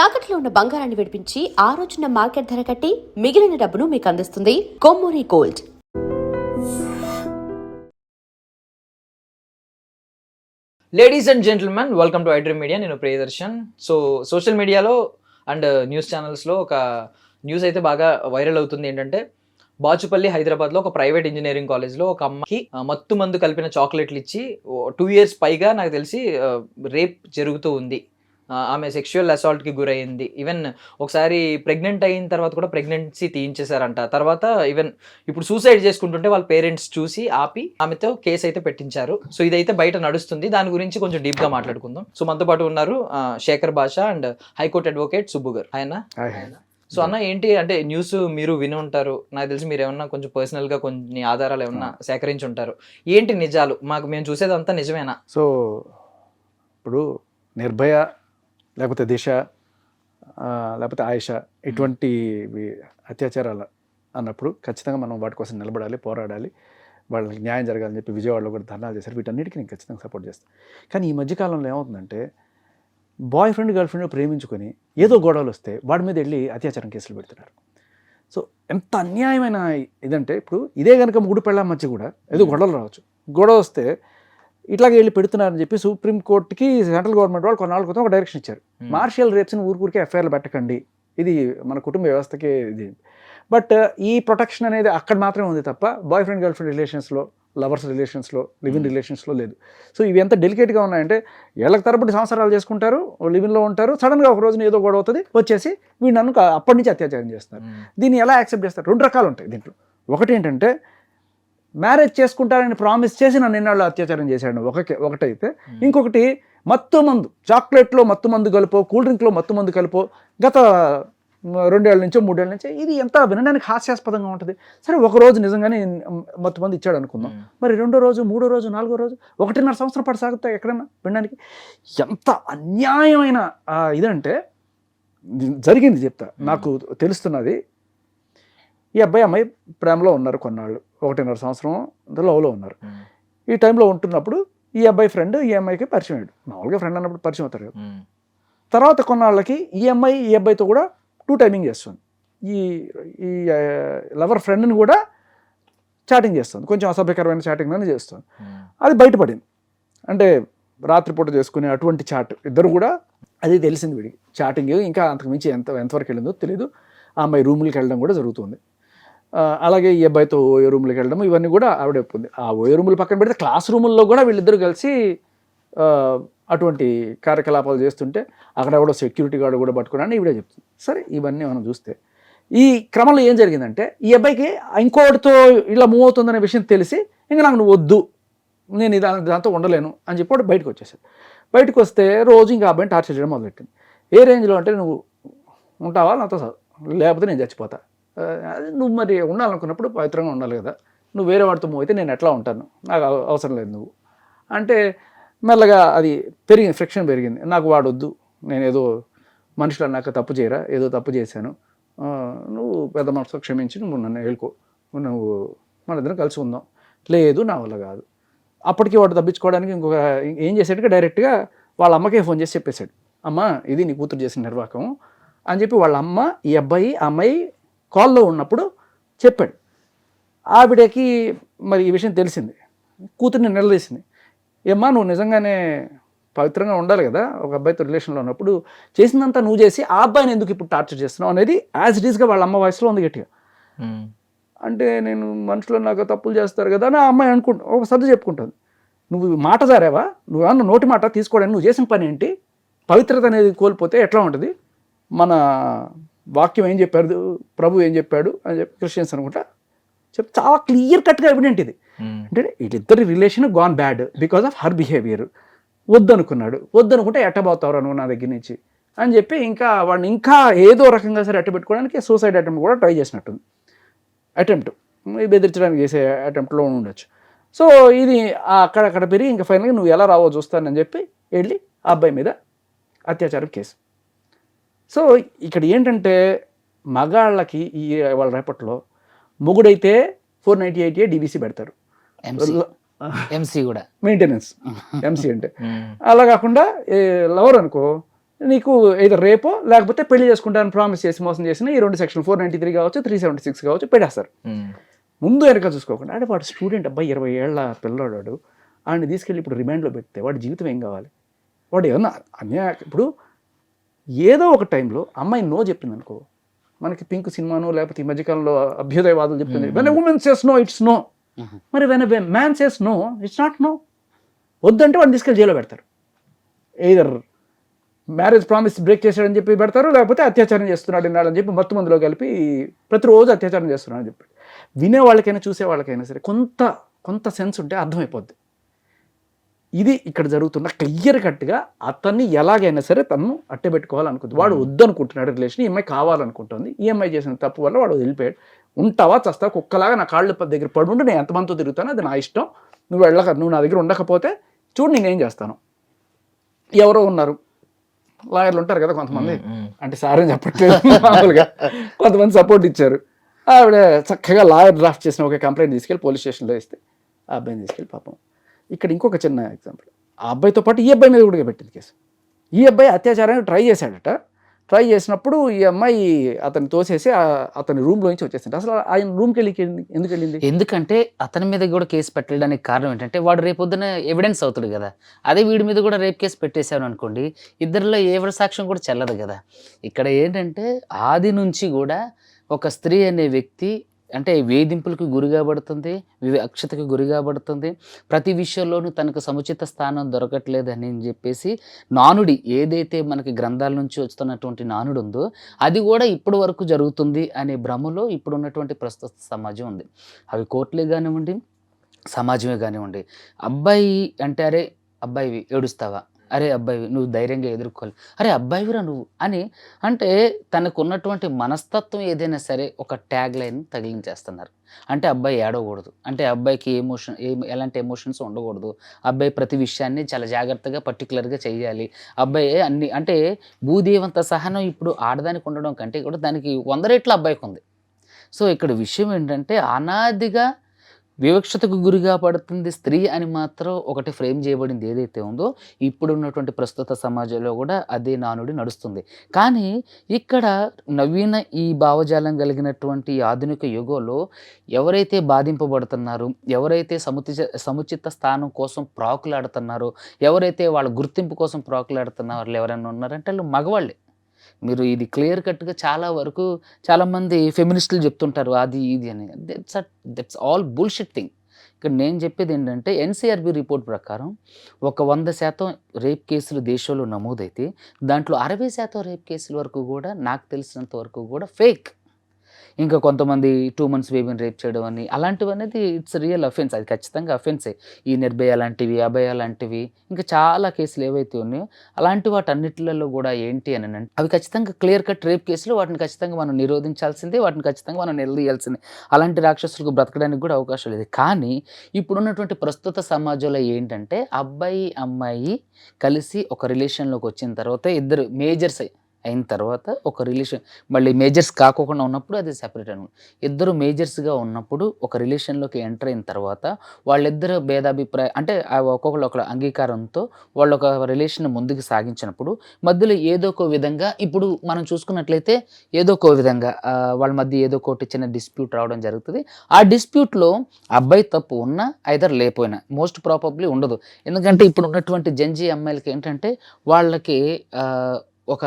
తాకట్లో ఉన్న బంగారాన్ని విడిపించి ఆ రోజున మార్కెట్ ధర కట్టి మిగిలిన డబ్బును మీకు అందిస్తుంది Kommuri gold. Ladies and gentlemen, welcome to iDream media. నేను ప్రియదర్శన్. సో సోషల్ మీడియాలో అండ్ న్యూస్ ఛానల్స్లో ఒక న్యూస్ అయితే బాగా వైరల్ అవుతుంది. ఏంటంటే బాచుపల్లి హైదరాబాద్లో ఒక ప్రైవేట్ ఇంజనీరింగ్ కాలేజ్లో ఒక అమ్మాయికి మత్తు మందు కలిపిన చాక్లెట్లు ఇచ్చి 2 years పైగా నాకు తెలిసి రేప్ జరుగుతూ ఉంది. ఆమె సెక్షువల్ అసాల్ట్కి గురైంది. ఈవెన్ ఒకసారి ప్రెగ్నెంట్ అయిన తర్వాత కూడా ప్రెగ్నెన్సీ తీయించేశారంట. తర్వాత ఈవెన్ ఇప్పుడు సూసైడ్ చేసుకుంటుంటే వాళ్ళ పేరెంట్స్ చూసి ఆపి ఆమెతో కేసు అయితే పెట్టించారు. సో ఇదైతే బయట నడుస్తుంది. దాని గురించి కొంచెం డీప్గా మాట్లాడుకుందాం. సో మనతో పాటు ఉన్నారు శేఖర్ భాషా అండ్ హైకోర్టు అడ్వకేట్ సుబ్బు గారు. ఆయన సో అన్న, ఏంటి అంటే న్యూస్ మీరు విని ఉంటారు. నాకు తెలిసి మీరు ఏమన్నా కొంచెం పర్సనల్గా కొన్ని ఆధారాలు ఏమన్నా సేకరించి ఉంటారు. ఏంటి నిజాలు? మేము చూసేదంతా నిజమేనా? సో ఇప్పుడు నిర్భయ లేకపోతే దిశ లేకపోతే ఆయిష ఇటువంటి అత్యాచారాలు అన్నప్పుడు ఖచ్చితంగా మనం వాటి కోసం నిలబడాలి, పోరాడాలి, వాళ్ళకి న్యాయం జరగాలని చెప్పి విజయవాడలో కూడా ధర్నాలు చేశారు. వీటన్నిటికీ నేను ఖచ్చితంగా సపోర్ట్ చేస్తాను. కానీ ఈ మధ్యకాలంలో ఏమవుతుందంటే బాయ్ ఫ్రెండ్ గర్ల్ ఫ్రెండ్ ప్రేమించుకొని ఏదో గొడవలు వస్తే వాడి మీద వెళ్ళి అత్యాచారం కేసులు పెడుతున్నారు. సో ఎంత అన్యాయమైన ఇదంటే, ఇప్పుడు ఇదే కనుక మూడు పెళ్ళ మధ్య కూడా ఏదో గొడవలు రావచ్చు. గొడవ వస్తే ఇట్లాగే వెళ్ళి పెడుతున్నారని చెప్పి సుప్రీంకోర్టుకి సెంట్రల్ గవర్నమెంట్ వాళ్ళు కొన్నాళ్ళ క్రితం ఒక డైరెక్షన్ ఇచ్చారు. మార్షియల్ రేప్స్ని ఊరికే ఎఫ్ఐఆర్లు పెట్టకండి, ఇది మన కుటుంబ వ్యవస్థకే ఇది. బట్ ఈ ప్రొటెక్షన్ అనేది అక్కడ మాత్రమే ఉంది తప్ప బాయ్ ఫ్రెండ్ గర్ల్ ఫ్రెండ్ రిలేషన్స్లో, లవర్స్ రిలేషన్స్లో, లివిన్ రిలేషన్స్లో లేదు. సో ఇవి ఎంత డెలికేట్గా ఉన్నాయంటే, ఏళ్ళకి తరబడి సంవత్సరాలు చేసుకుంటారు, లివిన్లో ఉంటారు, సడన్గా ఒక రోజున ఏదో గొడవ అవుతుంది, వచ్చేసి వీడు నన్ను అప్పటి నుంచి అత్యాచారం చేస్తారు. దీన్ని ఎలా యాక్సెప్ట్ చేస్తారు? 2 రకాలు ఉంటాయి దీంట్లో. ఒకటి ఏంటంటే, మ్యారేజ్ చేసుకుంటారని ప్రామిస్ చేసి నన్ను ఎన్నాళ్ళు అత్యాచారం చేశాడు ఒకటైతే, ఇంకొకటి మత్తు మందు, చాక్లెట్లో మత్తు మందు కలిపో, కూల్ డ్రింక్లో మత్తు మందు కలిపో గత 2 ఏళ్ళ నుంచో 3 ఏళ్ళ నుంచో, ఇది ఎంత వినడానికి హాస్యాస్పదంగా ఉంటుంది. సరే, ఒక రోజు నిజంగానే మత్తు మంది ఇచ్చాడు అనుకుందాం, మరి 2వ రోజు, 3వ రోజు, 4వ రోజు, 1.5 సంవత్సరం పాటు సాగుతాయి ఎక్కడన్నా వినడానికి. ఎంత అన్యాయమైన ఇదంటే జరిగింది చెప్తా. నాకు తెలుస్తున్నది, ఈ అబ్బాయి అమ్మాయి ప్రేమలో ఉన్నారు కొన్నాళ్ళు, 1.5 సంవత్సరం లవ్లో ఉన్నారు. ఈ టైంలో ఉంటున్నప్పుడు ఈ అబ్బాయి ఫ్రెండ్ ఈ అమ్మాయికి పరిచయం అయ్యాడు. మామూలుగా ఫ్రెండ్ అన్నప్పుడు పరిచయం అవుతారు కదా. తర్వాత కొన్నాళ్ళకి ఈ అమ్మాయి ఈ అబ్బాయితో కూడా 2 టైమింగ్ చేస్తుంది. ఈ లవర్ ఫ్రెండ్ని కూడా చాటింగ్ చేస్తుంది, కొంచెం అసభ్యకరమైన చాటింగ్లోనే చేస్తుంది. అది బయటపడింది. అంటే రాత్రిపూట చేసుకునే అటువంటి చాట్, ఇద్దరు కూడా అది తెలిసింది వీడికి. చాటింగ్ ఇంకా అంతకుమించి ఎంతవరకు వెళ్ళిందో తెలియదు. ఆ అమ్మాయి రూములకి వెళ్ళడం కూడా జరుగుతుంది. అలాగే ఈ అబ్బాయితో ఓయో రూమ్లోకి వెళ్ళడం, ఇవన్నీ కూడా ఆవిడ ఒప్పుంది. ఆ ఓయో రూములు పక్కన పెడితే క్లాస్ రూముల్లో కూడా వీళ్ళిద్దరూ కలిసి అటువంటి కార్యకలాపాలు చేస్తుంటే అక్కడ ఎవడో సెక్యూరిటీ గార్డు కూడా పట్టుకున్నాను ఈవిడే చెప్తుంది. సరే, ఇవన్నీ మనం చూస్తే ఈ క్రమంలో ఏం జరిగిందంటే, ఈ అబ్బాయికి ఇంకోటితో ఇలా మూవ్ అవుతుందనే విషయం తెలిసి, ఇంకా నాకు నువ్వు వద్దు, నేను దాంతో ఉండలేను అని చెప్పి బయటకు వచ్చేసాడు. బయటకు వస్తే రోజు ఇంకా అబ్బాయిని టార్చర్ చేయడం మొదలెట్టింది. ఏ రేంజ్లో అంటే, నువ్వు ఉంటావా నాతో, లేకపోతే నేను చచ్చిపోతా, నువ్వు మరి ఉండాలనుకున్నప్పుడు పవిత్రంగా ఉండాలి కదా, నువ్వు వేరే వాడితో మూవ్ అయితే నేను ఎట్లా ఉంటాను, నాకు అవసరం లేదు నువ్వు అంటే. మెల్లగా అది పెరిగింది, ఫ్రిక్షన్ పెరిగింది. నాకు వాడొద్దు, నేను ఏదో మనుషులు అన్నాక తప్పు చేయరా, ఏదో తప్పు చేశాను, నువ్వు పెద్ద మనసుతో క్షమించి నువ్వు నన్ను వెళ్ళుకో, నువ్వు మన ఇద్దరం కలిసి ఉందాం. లేదు, నా వల్ల కాదు. అప్పటికి వాడు తప్పించుకోవడానికి ఇంకొక ఏం చేసాడుగా, డైరెక్ట్గా వాళ్ళ అమ్మకే ఫోన్ చేసి చెప్పేశాడు, అమ్మ ఇది నీ కూతురు చేసిన నిర్వాహకం అని చెప్పి. వాళ్ళ అమ్మ ఈ అబ్బాయి ఆ అమ్మాయి కాల్లో ఉన్నప్పుడు చెప్పాడు. ఆవిడకి మరి ఈ విషయం తెలిసింది, కూతుర్ని నిలదీసింది. ఏమ్మా, నువ్వు నిజంగానే పవిత్రంగా ఉండాలి కదా, ఒక అబ్బాయితో రిలేషన్లో ఉన్నప్పుడు చేసిందంతా నువ్వు చేసి ఆ అబ్బాయిని ఎందుకు ఇప్పుడు టార్చర్ చేస్తున్నావు అనేది యాజ్ ఇట్ ఈస్గా వాళ్ళ అమ్మ వాయిస్లో ఉంది గట్టిగా. అంటే నేను మనుషులు నాకు తప్పులు చేస్తారు కదా అని ఆ అమ్మాయి ఒక సర్దు చెప్పుకుంటుంది. నువ్వు మాట జారావా, నువ్వేమన్నా నోటి మాట తీసుకోవడానికి నువ్వు చేసిన పని ఏంటి, పవిత్రత అనేది కోల్పోతే ఎట్లా ఉంటుంది, మన వాక్యం ఏం చెప్పారు, ప్రభు ఏం చెప్పాడు అని చెప్పి క్రిస్టియన్స్ అనుకుంటా చెప్పి చాలా క్లియర్ కట్గా ఎవిడెంట్ ఇది. అంటే వీళ్ళిద్దరి relation gone bad because of her behaviour. వద్దనుకుంటే ఎట్టబోతావు నువ్వు నా దగ్గర నుంచి అని చెప్పి ఇంకా వాడిని ఇంకా ఏదో రకంగా సరే అట్టబెట్టుకోవడానికి సూసైడ్ అటెంప్ట్ కూడా ట్రై చేసినట్టుంది. అటెంప్ట్ బెదిరించడానికి చేసే అటెంప్ట్లో ఉండొచ్చు. సో ఇది అక్కడ పెరిగి ఇంకా ఫైనల్గా నువ్వు ఎలా రావో చూస్తానని చెప్పి వెళ్ళి ఆ అబ్బాయి మీద అత్యాచారం కేసు. సో ఇక్కడ ఏంటంటే, మగాళ్ళకి ఈ వాళ్ళ రేపట్లో మొగుడైతే 498 DBC పెడతారు, ఎంసీ కూడా మెయింటెనెన్స్, ఎంసీ అంటే. అలా కాకుండా లవర్ అనుకో నీకు ఏదో రేపో లేకపోతే పెళ్లి చేసుకుంటానని ప్రామిస్ చేసి మోసం చేసిన ఈ 2 సెక్షన్ 493 కావచ్చు 376 కావచ్చు పెట్టేస్తారు. ముందు వెనక చూసుకోకుండా అంటే వాడు స్టూడెంట్ అబ్బాయి 20 ఏళ్ల పిల్లవాడు వాడిని తీసుకెళ్ళి ఇప్పుడు రిమాండ్లో పెడితే వాడి జీవితం ఏం కావాలి? వాడు ఏమన్నా ఇప్పుడు ఏదో ఒక టైంలో అమ్మాయి నో చెప్పింది అనుకో, మనకి పింక్ సినిమానో లేకపోతే ఈ మధ్యకాలంలో అభ్యుదయవాదులు చెప్తుంది when a woman says no it's no, మరి when a man says no it's not no. వద్దంటే వాడిని తీసుకెళ్ళి జైల్లో పెడతారు. ఎయిదర్ మ్యారేజ్ ప్రామిస్ బ్రేక్ చేశాడని చెప్పి పెడతారు, లేకపోతే అత్యాచారం చేస్తున్నాడు ఇన్నాడని చెప్పి మొత్తం మందిలో కలిపి ప్రతిరోజు అత్యాచారం చేస్తున్నాడు అని చెప్పి వినే వాళ్ళకైనా చూసే వాళ్ళకైనా సరే కొంత సెన్స్ ఉంటే అర్థమైపోద్ది. ఇది ఇక్కడ జరుగుతున్న క్లియర్ కట్గా అతన్ని ఎలాగైనా సరే తను అట్టే పెట్టుకోవాలనుకుంది. వాడు వద్దనుకుంటున్నాడు రిలేషన్, ఈ అమ్మాయి కావాలనుకుంటుంది. ఈ అమ్మాయి చేసిన తప్పు వల్ల వాడు వెళ్ళిపోయాడు. ఉంటావా చస్తా కుక్కలాగా నా కాళ్ళ దగ్గర పడుండి నేను ఎంతమందితో తిరుగుతాను, అది నా ఇష్టం. నువ్వు నా దగ్గర ఉండకపోతే చూడు నేనేం చేస్తాను. ఎవరో ఉన్నారు లాయర్లు ఉంటారు కదా కొంతమంది, అంటే సార్ అని చెప్పట్లేదు మామూలుగా కొంతమంది సపోర్ట్ ఇచ్చారు. ఆవిడ చక్కగా లాయర్ డ్రాఫ్ట్ చేసిన ఒక కంప్లైంట్ తీసుకెళ్ళి పోలీస్ స్టేషన్లో ఇస్తే ఆ అబ్బాయిని తీసుకెళ్ళి పాపం. ఇక్కడ ఇంకొక చిన్న ఎగ్జాంపుల్, ఆ అబ్బాయితో పాటు ఈ అబ్బాయి మీద కూడా పెట్టింది కేసు. ఈ అబ్బాయి అత్యాచారానికి ట్రై చేశాడట. ట్రై చేసినప్పుడు ఈ అమ్మాయి అతన్ని తోసేసి అతని రూమ్లోంచి వచ్చేసింది. అసలు ఆయన రూమ్కి వెళ్ళి ఎందుకు వెళ్ళింది? ఎందుకంటే అతని మీద కూడా కేసు పెట్టడానికి కారణం ఏంటంటే వాడు రేపు పొద్దున ఎవిడెన్స్ అవుతాడు కదా. అదే వీడి మీద కూడా రేప్ కేసు పెట్టేశారు అనుకోండి, ఇద్దరిలో ఎవరి సాక్ష్యం కూడా చెల్లదు కదా. ఇక్కడ ఏంటంటే ఆది నుంచి కూడా ఒక స్త్రీ అనే వ్యక్తి అంటే వేధింపులకు గురి కాబడుతుంది, వివక్షతకు గురి కాబడుతుంది, ప్రతి విషయంలోనూ తనకు సముచిత స్థానం దొరకట్లేదని చెప్పేసి నానుడి ఏదైతే మనకి గ్రంథాల నుంచి వస్తున్నటువంటి నానుడు ఉందో అది కూడా ఇప్పటి వరకు జరుగుతుంది అనే భ్రమలో ఇప్పుడు ఉన్నటువంటి ప్రస్తుత సమాజం ఉంది. అవి కోర్టులే కానివ్వండి, సమాజమే కానివ్వండి. అబ్బాయి అంటే అరే అబ్బాయివి ఏడుస్తావా, అరే అబ్బాయి నువ్వు ధైర్యంగా ఎదుర్కోవాలి, అరే అబ్బాయివిరా నువ్వు అని అంటే తనకు ఉన్నటువంటి మనస్తత్వం ఏదైనా సరే ఒక ట్యాగ్ లైన్ తగిలించేస్తున్నారు. అంటే అబ్బాయి ఏడవకూడదు, అంటే అబ్బాయికి ఎలాంటి ఎమోషన్స్ ఉండకూడదు, అబ్బాయి ప్రతి విషయాన్ని చాలా జాగ్రత్తగా పర్టికులర్గా చేయాలి, అబ్బాయి అన్ని అంటే భూదేవంత సహనం ఇప్పుడు ఆడదానికి ఉండడం కంటే కూడా దానికి 100 రెట్లు అబ్బాయికి ఉంది. సో ఇక్కడ విషయం ఏంటంటే అనాదిగా వివక్షతకు గురిగా పడుతుంది స్త్రీ అని మాత్రం ఒకటి ఫ్రేమ్ చేయబడింది ఏదైతే ఉందో ఇప్పుడు ఉన్నటువంటి ప్రస్తుత సమాజంలో కూడా అదే నానుడి నడుస్తుంది. కానీ ఇక్కడ నవీన ఈ భావజాలం కలిగినటువంటి ఆధునిక యుగంలో ఎవరైతే బాధింపబడుతున్నారో, ఎవరైతే సముచిత స్థానం కోసం ప్రాకులాడుతున్నారో, ఎవరైతే వాళ్ళ గుర్తింపు కోసం ప్రాకులాడుతున్నారో వాళ్ళు ఎవరైనా ఉన్నారంటే వాళ్ళు మగవాళ్ళే. మీరు ఇది క్లియర్ కట్గా చాలా వరకు చాలామంది ఫెమినిస్టులు చెప్తుంటారు అది ఇది అని. That's all bullshit thing. ఇక్కడ నేను చెప్పేది ఏంటంటే ఎన్సీఆర్బీ రిపోర్ట్ ప్రకారం ఒక 100% రేప్ కేసులు దేశంలో నమోదైతే దాంట్లో 60% రేప్ కేసుల వరకు కూడా నాకు తెలిసినంత వరకు కూడా ఫేక్. ఇంకా కొంతమంది 2 months బేబీని రేప్ చేయడం అని అలాంటివి అనేది ఇట్స్ రియల్ అఫెన్స్, అది ఖచ్చితంగా అఫెన్సే. ఈ నిర్భయ లాంటివి, అభయ లాంటివి ఇంకా చాలా కేసులు ఏవైతే ఉన్నాయో అలాంటి వాటన్నిటిలలో కూడా ఏంటి అని అంటే అవి ఖచ్చితంగా క్లియర్ కట్ రేప్ కేసులు, వాటిని ఖచ్చితంగా మనం నిరోధించాల్సిందే, వాటిని ఖచ్చితంగా మనం నిలదీయాల్సిందే. అలాంటి రాక్షసులకు బ్రతకడానికి కూడా అవకాశం లేదు. కానీ ఇప్పుడున్నటువంటి ప్రస్తుత సమాజంలో ఏంటంటే అబ్బాయి అమ్మాయి కలిసి ఒక రిలేషన్లోకి వచ్చిన తర్వాత ఇద్దరు మేజర్స్ అయిన తర్వాత ఒక రిలేషన్ మళ్ళీ మేజర్స్ కాకోకుండా ఉన్నప్పుడు అది సెపరేట్ అనమాట. ఇద్దరు మేజర్స్గా ఉన్నప్పుడు ఒక రిలేషన్లోకి ఎంటర్ అయిన తర్వాత వాళ్ళిద్దరు భేదాభిప్రాయం అంటే ఒక్కొక్కరు ఒక అంగీకారంతో వాళ్ళు ఒక రిలేషన్ ముందుకు సాగించినప్పుడు మధ్యలో ఏదో ఒక విధంగా ఇప్పుడు మనం చూసుకున్నట్లయితే ఏదో ఒక విధంగా వాళ్ళ మధ్య ఏదో ఒకటి చిన్న డిస్ప్యూట్ రావడం జరుగుతుంది. ఆ డిస్ప్యూట్లో అబ్బాయి తప్పు ఉన్నా ఐదర్ లేకపోయినా మోస్ట్ ప్రాబబ్లీ ఉండదు. ఎందుకంటే ఇప్పుడు ఉన్నటువంటి జంజీ అమ్మాయిలకి ఏంటంటే వాళ్ళకి ఒక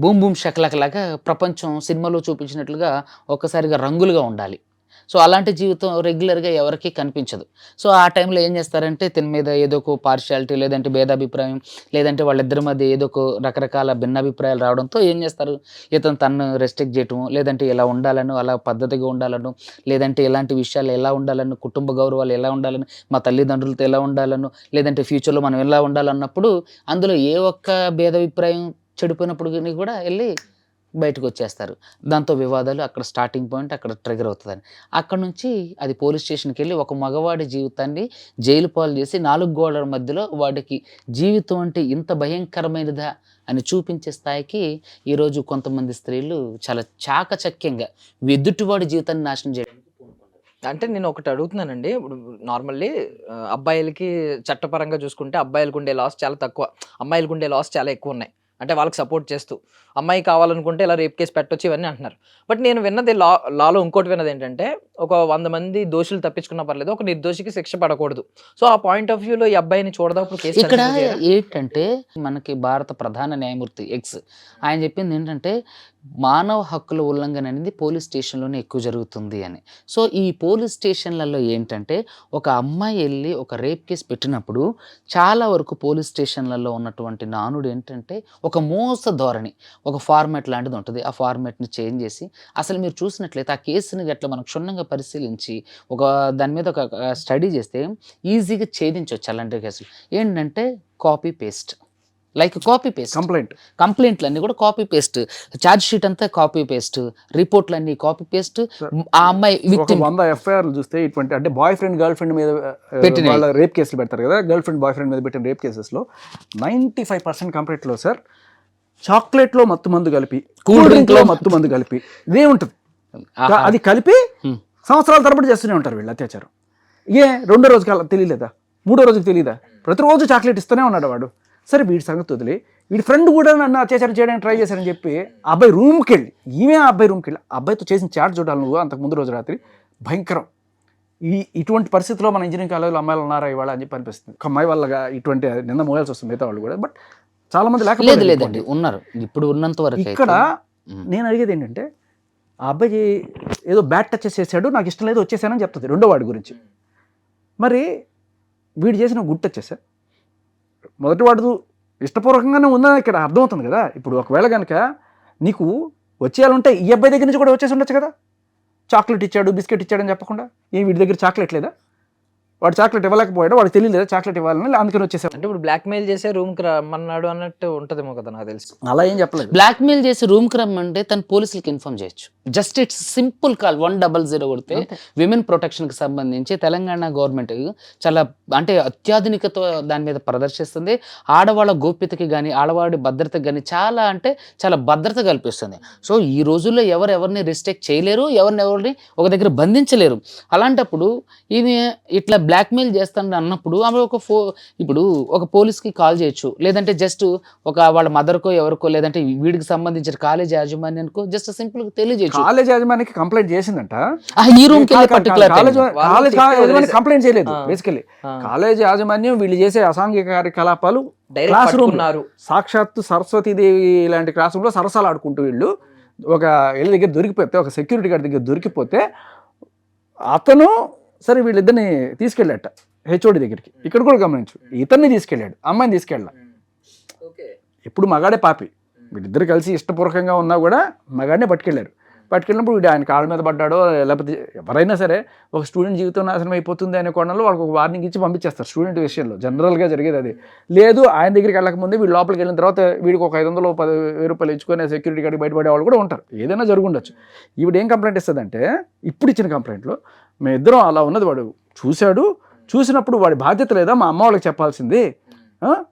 బూమ్ బూమ్ షకలక లాగా ప్రపంచం సినిమాలో చూపించినట్లుగా ఒక్కసారిగా రంగులుగా ఉండాలి. సో అలాంటి జీవితం రెగ్యులర్గా ఎవరికి కనిపించదు. సో ఆ టైంలో ఏం చేస్తారంటే తిని మీద ఏదో ఒక పార్షియాలిటీ లేదంటే భేదాభిప్రాయం లేదంటే వాళ్ళిద్దరి మధ్య ఏదో ఒక రకరకాల భిన్నాభిప్రాయాలు రావడంతో ఏం చేస్తారు, ఇతను తను రెస్ట్రిక్ట్ చేయటం, లేదంటే ఇలా ఉండాలను, అలా పద్ధతిగా ఉండాలను, లేదంటే ఇలాంటి విషయాలు ఎలా ఉండాలను, కుటుంబ గౌరవాలు ఎలా ఉండాలని, మా తల్లిదండ్రులతో ఎలా ఉండాలను, లేదంటే ఫ్యూచర్లో మనం ఎలా ఉండాలన్నప్పుడు అందులో ఏ ఒక్క భేదాభిప్రాయం చెడిపోయినప్పుడు కూడా వెళ్ళి బయటకు వచ్చేస్తారు. దాంతో వివాదాలు అక్కడ స్టార్టింగ్ పాయింట్ అక్కడ ట్రిగర్ అవుతుందని అక్కడ నుంచి అది పోలీస్ స్టేషన్కి వెళ్ళి ఒక మగవాడి జీవితాన్ని జైలు పాలు చేసి 4 గోడల మధ్యలో వాడికి జీవితం అంటే ఇంత భయంకరమైనదా అని చూపించే స్థాయికి ఈరోజు కొంతమంది స్త్రీలు చాలా చాకచక్యంగా ఎదుటివాడి జీవితాన్ని నాశనం చేయడం. అంటే నేను ఒకటి అడుగుతున్నానండి, ఇప్పుడు నార్మల్లీ అబ్బాయిలకి చట్టపరంగా చూసుకుంటే అబ్బాయిలకు ఉండే లాస్ చాలా తక్కువ, అమ్మాయిలకు ఉండే లాస్ చాలా ఎక్కువ ఉన్నాయి. అంటే వాళ్ళకి సపోర్ట్ చేస్తూ అమ్మాయి కావాలనుకుంటే ఇలా రేప్ కేసు పెట్టొచ్చు ఇవన్నీ అంటున్నారు. బట్ నేను విన్నది లాలో ఇంకోటి విన్నది ఏంటంటే ఒక 100 మంది దోషులు తప్పించుకున్నా పర్లేదు, ఒక నిర్దోషికి శిక్ష పడకూడదు. సో ఆ పాయింట్ ఆఫ్ వ్యూలో ఈ అబ్బాయిని చూడదా ఇప్పుడు కేసు ఇక్కడ consider చేయరా? ఏంటంటే మనకి భారత ప్రధాన న్యాయమూర్తి ఎక్స్ ఆయన చెప్పింది ఏంటంటే మానవ హక్కుల ఉల్లంఘన అనేది పోలీస్ స్టేషన్లోనే ఎక్కువ జరుగుతుంది అని. సో ఈ పోలీస్ స్టేషన్లలో ఏంటంటే ఒక అమ్మాయి వెళ్ళి ఒక రేప్ కేసు పెట్టినప్పుడు చాలా వరకు పోలీస్ స్టేషన్లలో ఉన్నటువంటి నానుడు ఏంటంటే ఒక మోస ధోరణి, ఒక ఫార్మాట్ లాంటిది ఉంటుంది. ఆ ఫార్మాట్ని చేంజ్ చేసి అసలు మీరు చూసినట్లయితే ఆ కేసుని గట్లా మనం క్షుణ్ణంగా పరిశీలించి ఒక దాని మీద ఒక స్టడీ చేస్తే ఈజీగా ఛేదించవచ్చు అలాంటి కేసులు. ఏంటంటే copy paste, like copy paste కంప్లైంట్లు అన్నీ కూడా కాపీ పేస్ట్, ఛార్జ్ షీట్ అంతా కాపీ పేస్ట్, రిపోర్ట్లు అన్ని కాపీ పేస్ట్. ఆ అమ్మాయి victim 100 ఎఫ్ఐఆర్లు చూస్తే ఇటువంటి అంటే బాయ్ ఫ్రెండ్ గర్ల్ ఫ్రెండ్ మీద పెట్టినాయి. వాళ్ళ రేప్ కేసులు పెడతారు కదా, గర్ల్ ఫ్రెండ్ బాయ్ ఫ్రెండ్ మీద పెట్టిన రేప్ కేసెస్లో 95% కంప్లైంట్లో సార్ చాక్లెట్లో మత్తు మందు కలిపి, కూల్ డ్రింక్లో మత్తు మందు కలిపి ఇదే ఉంటుంది. ఆహా. అది కలిపి సంవత్సరాల తరబడి చేస్తూనే ఉంటారు వీళ్ళు అత్యాచారం. రెండో రోజుకి అలా తెలియలేదా, మూడో రోజుకి తెలియదా, ప్రతిరోజు చాక్లెట్ ఇస్తూనే ఉన్నాడు వాడు. సరే వీడి సంగతి వదిలి వీడి ఫ్రెండ్ కూడా నన్ను అత్యాచారం చేయడానికి ట్రై చేశారని చెప్పి ఆ అబ్బాయి రూమ్కి వెళ్ళి, ఈమె ఆ అబ్బాయి రూమ్కి వెళ్ళి అబ్బాయితో చేసిన చాట్ చూడాలి నువ్వు అంతకు ముందు రోజు రాత్రి. భయంకరం. ఇటువంటి పరిస్థితిలో మన ఇంజనీరింగ్ కాలేజీలో అమ్మాయిలు ఉన్నారా ఇవాళ అని చెప్పి అనిపిస్తుంది. ఒక అమ్మాయి వల్లగా ఇటువంటి నిన్న మోయాల్సి వస్తుంది మిగతా వాళ్ళు కూడా, బట్ చాలా మంది లేదు లేదండి ఉన్నారు ఇప్పుడు ఉన్నంత వరకు. ఇక్కడ నేను అడిగేది ఏంటంటే ఆ అబ్బాయి ఏదో బ్యాడ్ టచ్ చేసాడు, నాకు ఇష్టం లేదు వచ్చేసానని చెప్తుంది రెండో వాడి గురించి. మరి వీడు చేసిన గుడ్ టచ్ చేశా, మొదటి వాడు ఇష్టపూర్వకంగానే ఉందని ఇక్కడ అర్థమవుతుంది కదా. ఇప్పుడు ఒకవేళ కనుక నీకు వచ్చేయాలంటే ఈ అబ్బాయి దగ్గర నుంచి కూడా వచ్చేసి ఉండొచ్చు కదా. చాక్లెట్ ఇచ్చాడు, బిస్కెట్ ఇచ్చాడని చెప్పకుండా వీడి దగ్గర చాక్లెట్ లేదా, వాడు చాక్లెట్ ఇవ్వలేకపోయాడు, వాడికి తెలియలేదా చాక్లెట్ ఇవ్వాలని, అందుకని వచ్చేసాడు. అంటే ఇప్పుడు బ్లాక్ మెయిల్ చేసే రూమ్కి రమ్మన్నాడు అన్నట్టు ఉంటదేమో కదా నాకు తెలిసి. అలా ఏం చెప్పలేదు. బ్లాక్ మెయిల్ చేసి రూమ్కి రమ్మంటే తను పోలీసులకి ఇన్ఫార్మ్ చేయొచ్చు. జస్ట్ ఇట్స్ సింపుల్ కాల్ 100 కొడితే విమెన్ ప్రొటెక్షన్కి సంబంధించి తెలంగాణ గవర్నమెంట్ చాలా అంటే అత్యాధునికత దాని మీద ప్రదర్శిస్తుంది. ఆడవాళ్ళ గోప్యతకి కానీ ఆడవాడి భద్రతకి కానీ చాలా అంటే చాలా భద్రత కల్పిస్తుంది. సో ఈ రోజుల్లో ఎవరిని రిస్ట్రిక్ట్ చేయలేరు, ఎవరిని ఒక దగ్గర బంధించలేరు. అలాంటప్పుడు ఇది ఇట్లా బ్లాక్మెయిల్ చేస్తాను అన్నప్పుడు ఆమె ఇప్పుడు ఒక పోలీస్కి కాల్ చేయొచ్చు, లేదంటే జస్ట్ ఒక వాళ్ళ మదర్కో ఎవరికో లేదంటే వీడికి సంబంధించిన కాలేజ్ యాజమాన్యానికో జస్ట్ సింపుల్గా తెలియజేయచ్చు. కాలేజ్ యాజమాన్యానికి కంప్లైంట్ చేసిందంట, ఈ రూమ్ కాలేజ్ యాజమాన్యం కంప్లైంట్ చేయలేదు. బేసికలీ కాలేజ్ యాజమాన్యం వీళ్ళు చేసే అసాంఘిక కార్యకలాపాలు క్లాస్ రూమ్, సాక్షాత్తు సరస్వతీదేవి ఇలాంటి క్లాస్ రూమ్లో సరసాలు ఆడుకుంటూ వీళ్ళు ఒక వీళ్ళ దగ్గర దొరికిపోతే, ఒక సెక్యూరిటీ గార్డ్ దగ్గర దొరికిపోతే అతను సరే వీళ్ళిద్దరిని తీసుకెళ్ళాట హెచ్ఓడి దగ్గరికి. ఇక్కడ కూడా గమనించు, ఇతన్ని తీసుకెళ్ళాడు, అమ్మాయిని తీసుకెళ్ళా. ఎప్పుడు మగాడే పాపి, వీళ్ళిద్దరు కలిసి ఇష్టపూర్వకంగా ఉన్నా కూడా మగాడినే పట్టుకెళ్ళినప్పుడు వీడు ఆయన కాళ్ళ మీద పడ్డాడో, లేకపోతే ఎవరైనా సరే ఒక స్టూడెంట్ జీవితం నాశనం అయిపోతుంది అనే కోణంలో వాళ్ళకి ఒక వార్నింగ్ ఇచ్చి పంపించేస్తారు. స్టూడెంట్ విషయంలో జనరల్గా జరిగేది అది. లేదు ఆయన దగ్గరికి వెళ్ళకముందే వీళ్ళు లోపలికి వెళ్ళిన తర్వాత వీడికి ఒక 500 10,000 రూపాయలు ఇచ్చుకొని సెక్యూరిటీ గార్డ్ బయటపడే వాళ్ళు కూడా ఉంటారు. ఏదైనా జరుగుండొచ్చు. ఈవిడ ఏం కంప్లైంట్ ఇస్తుందంటే, ఇప్పుడు ఇచ్చిన కంప్లైంట్లో మేమిద్దరం అలా ఉన్నది, వాడు చూసినప్పుడు వాడి బాధ్యత లేదా మా అమ్మ వాళ్ళకి చెప్పాల్సింది,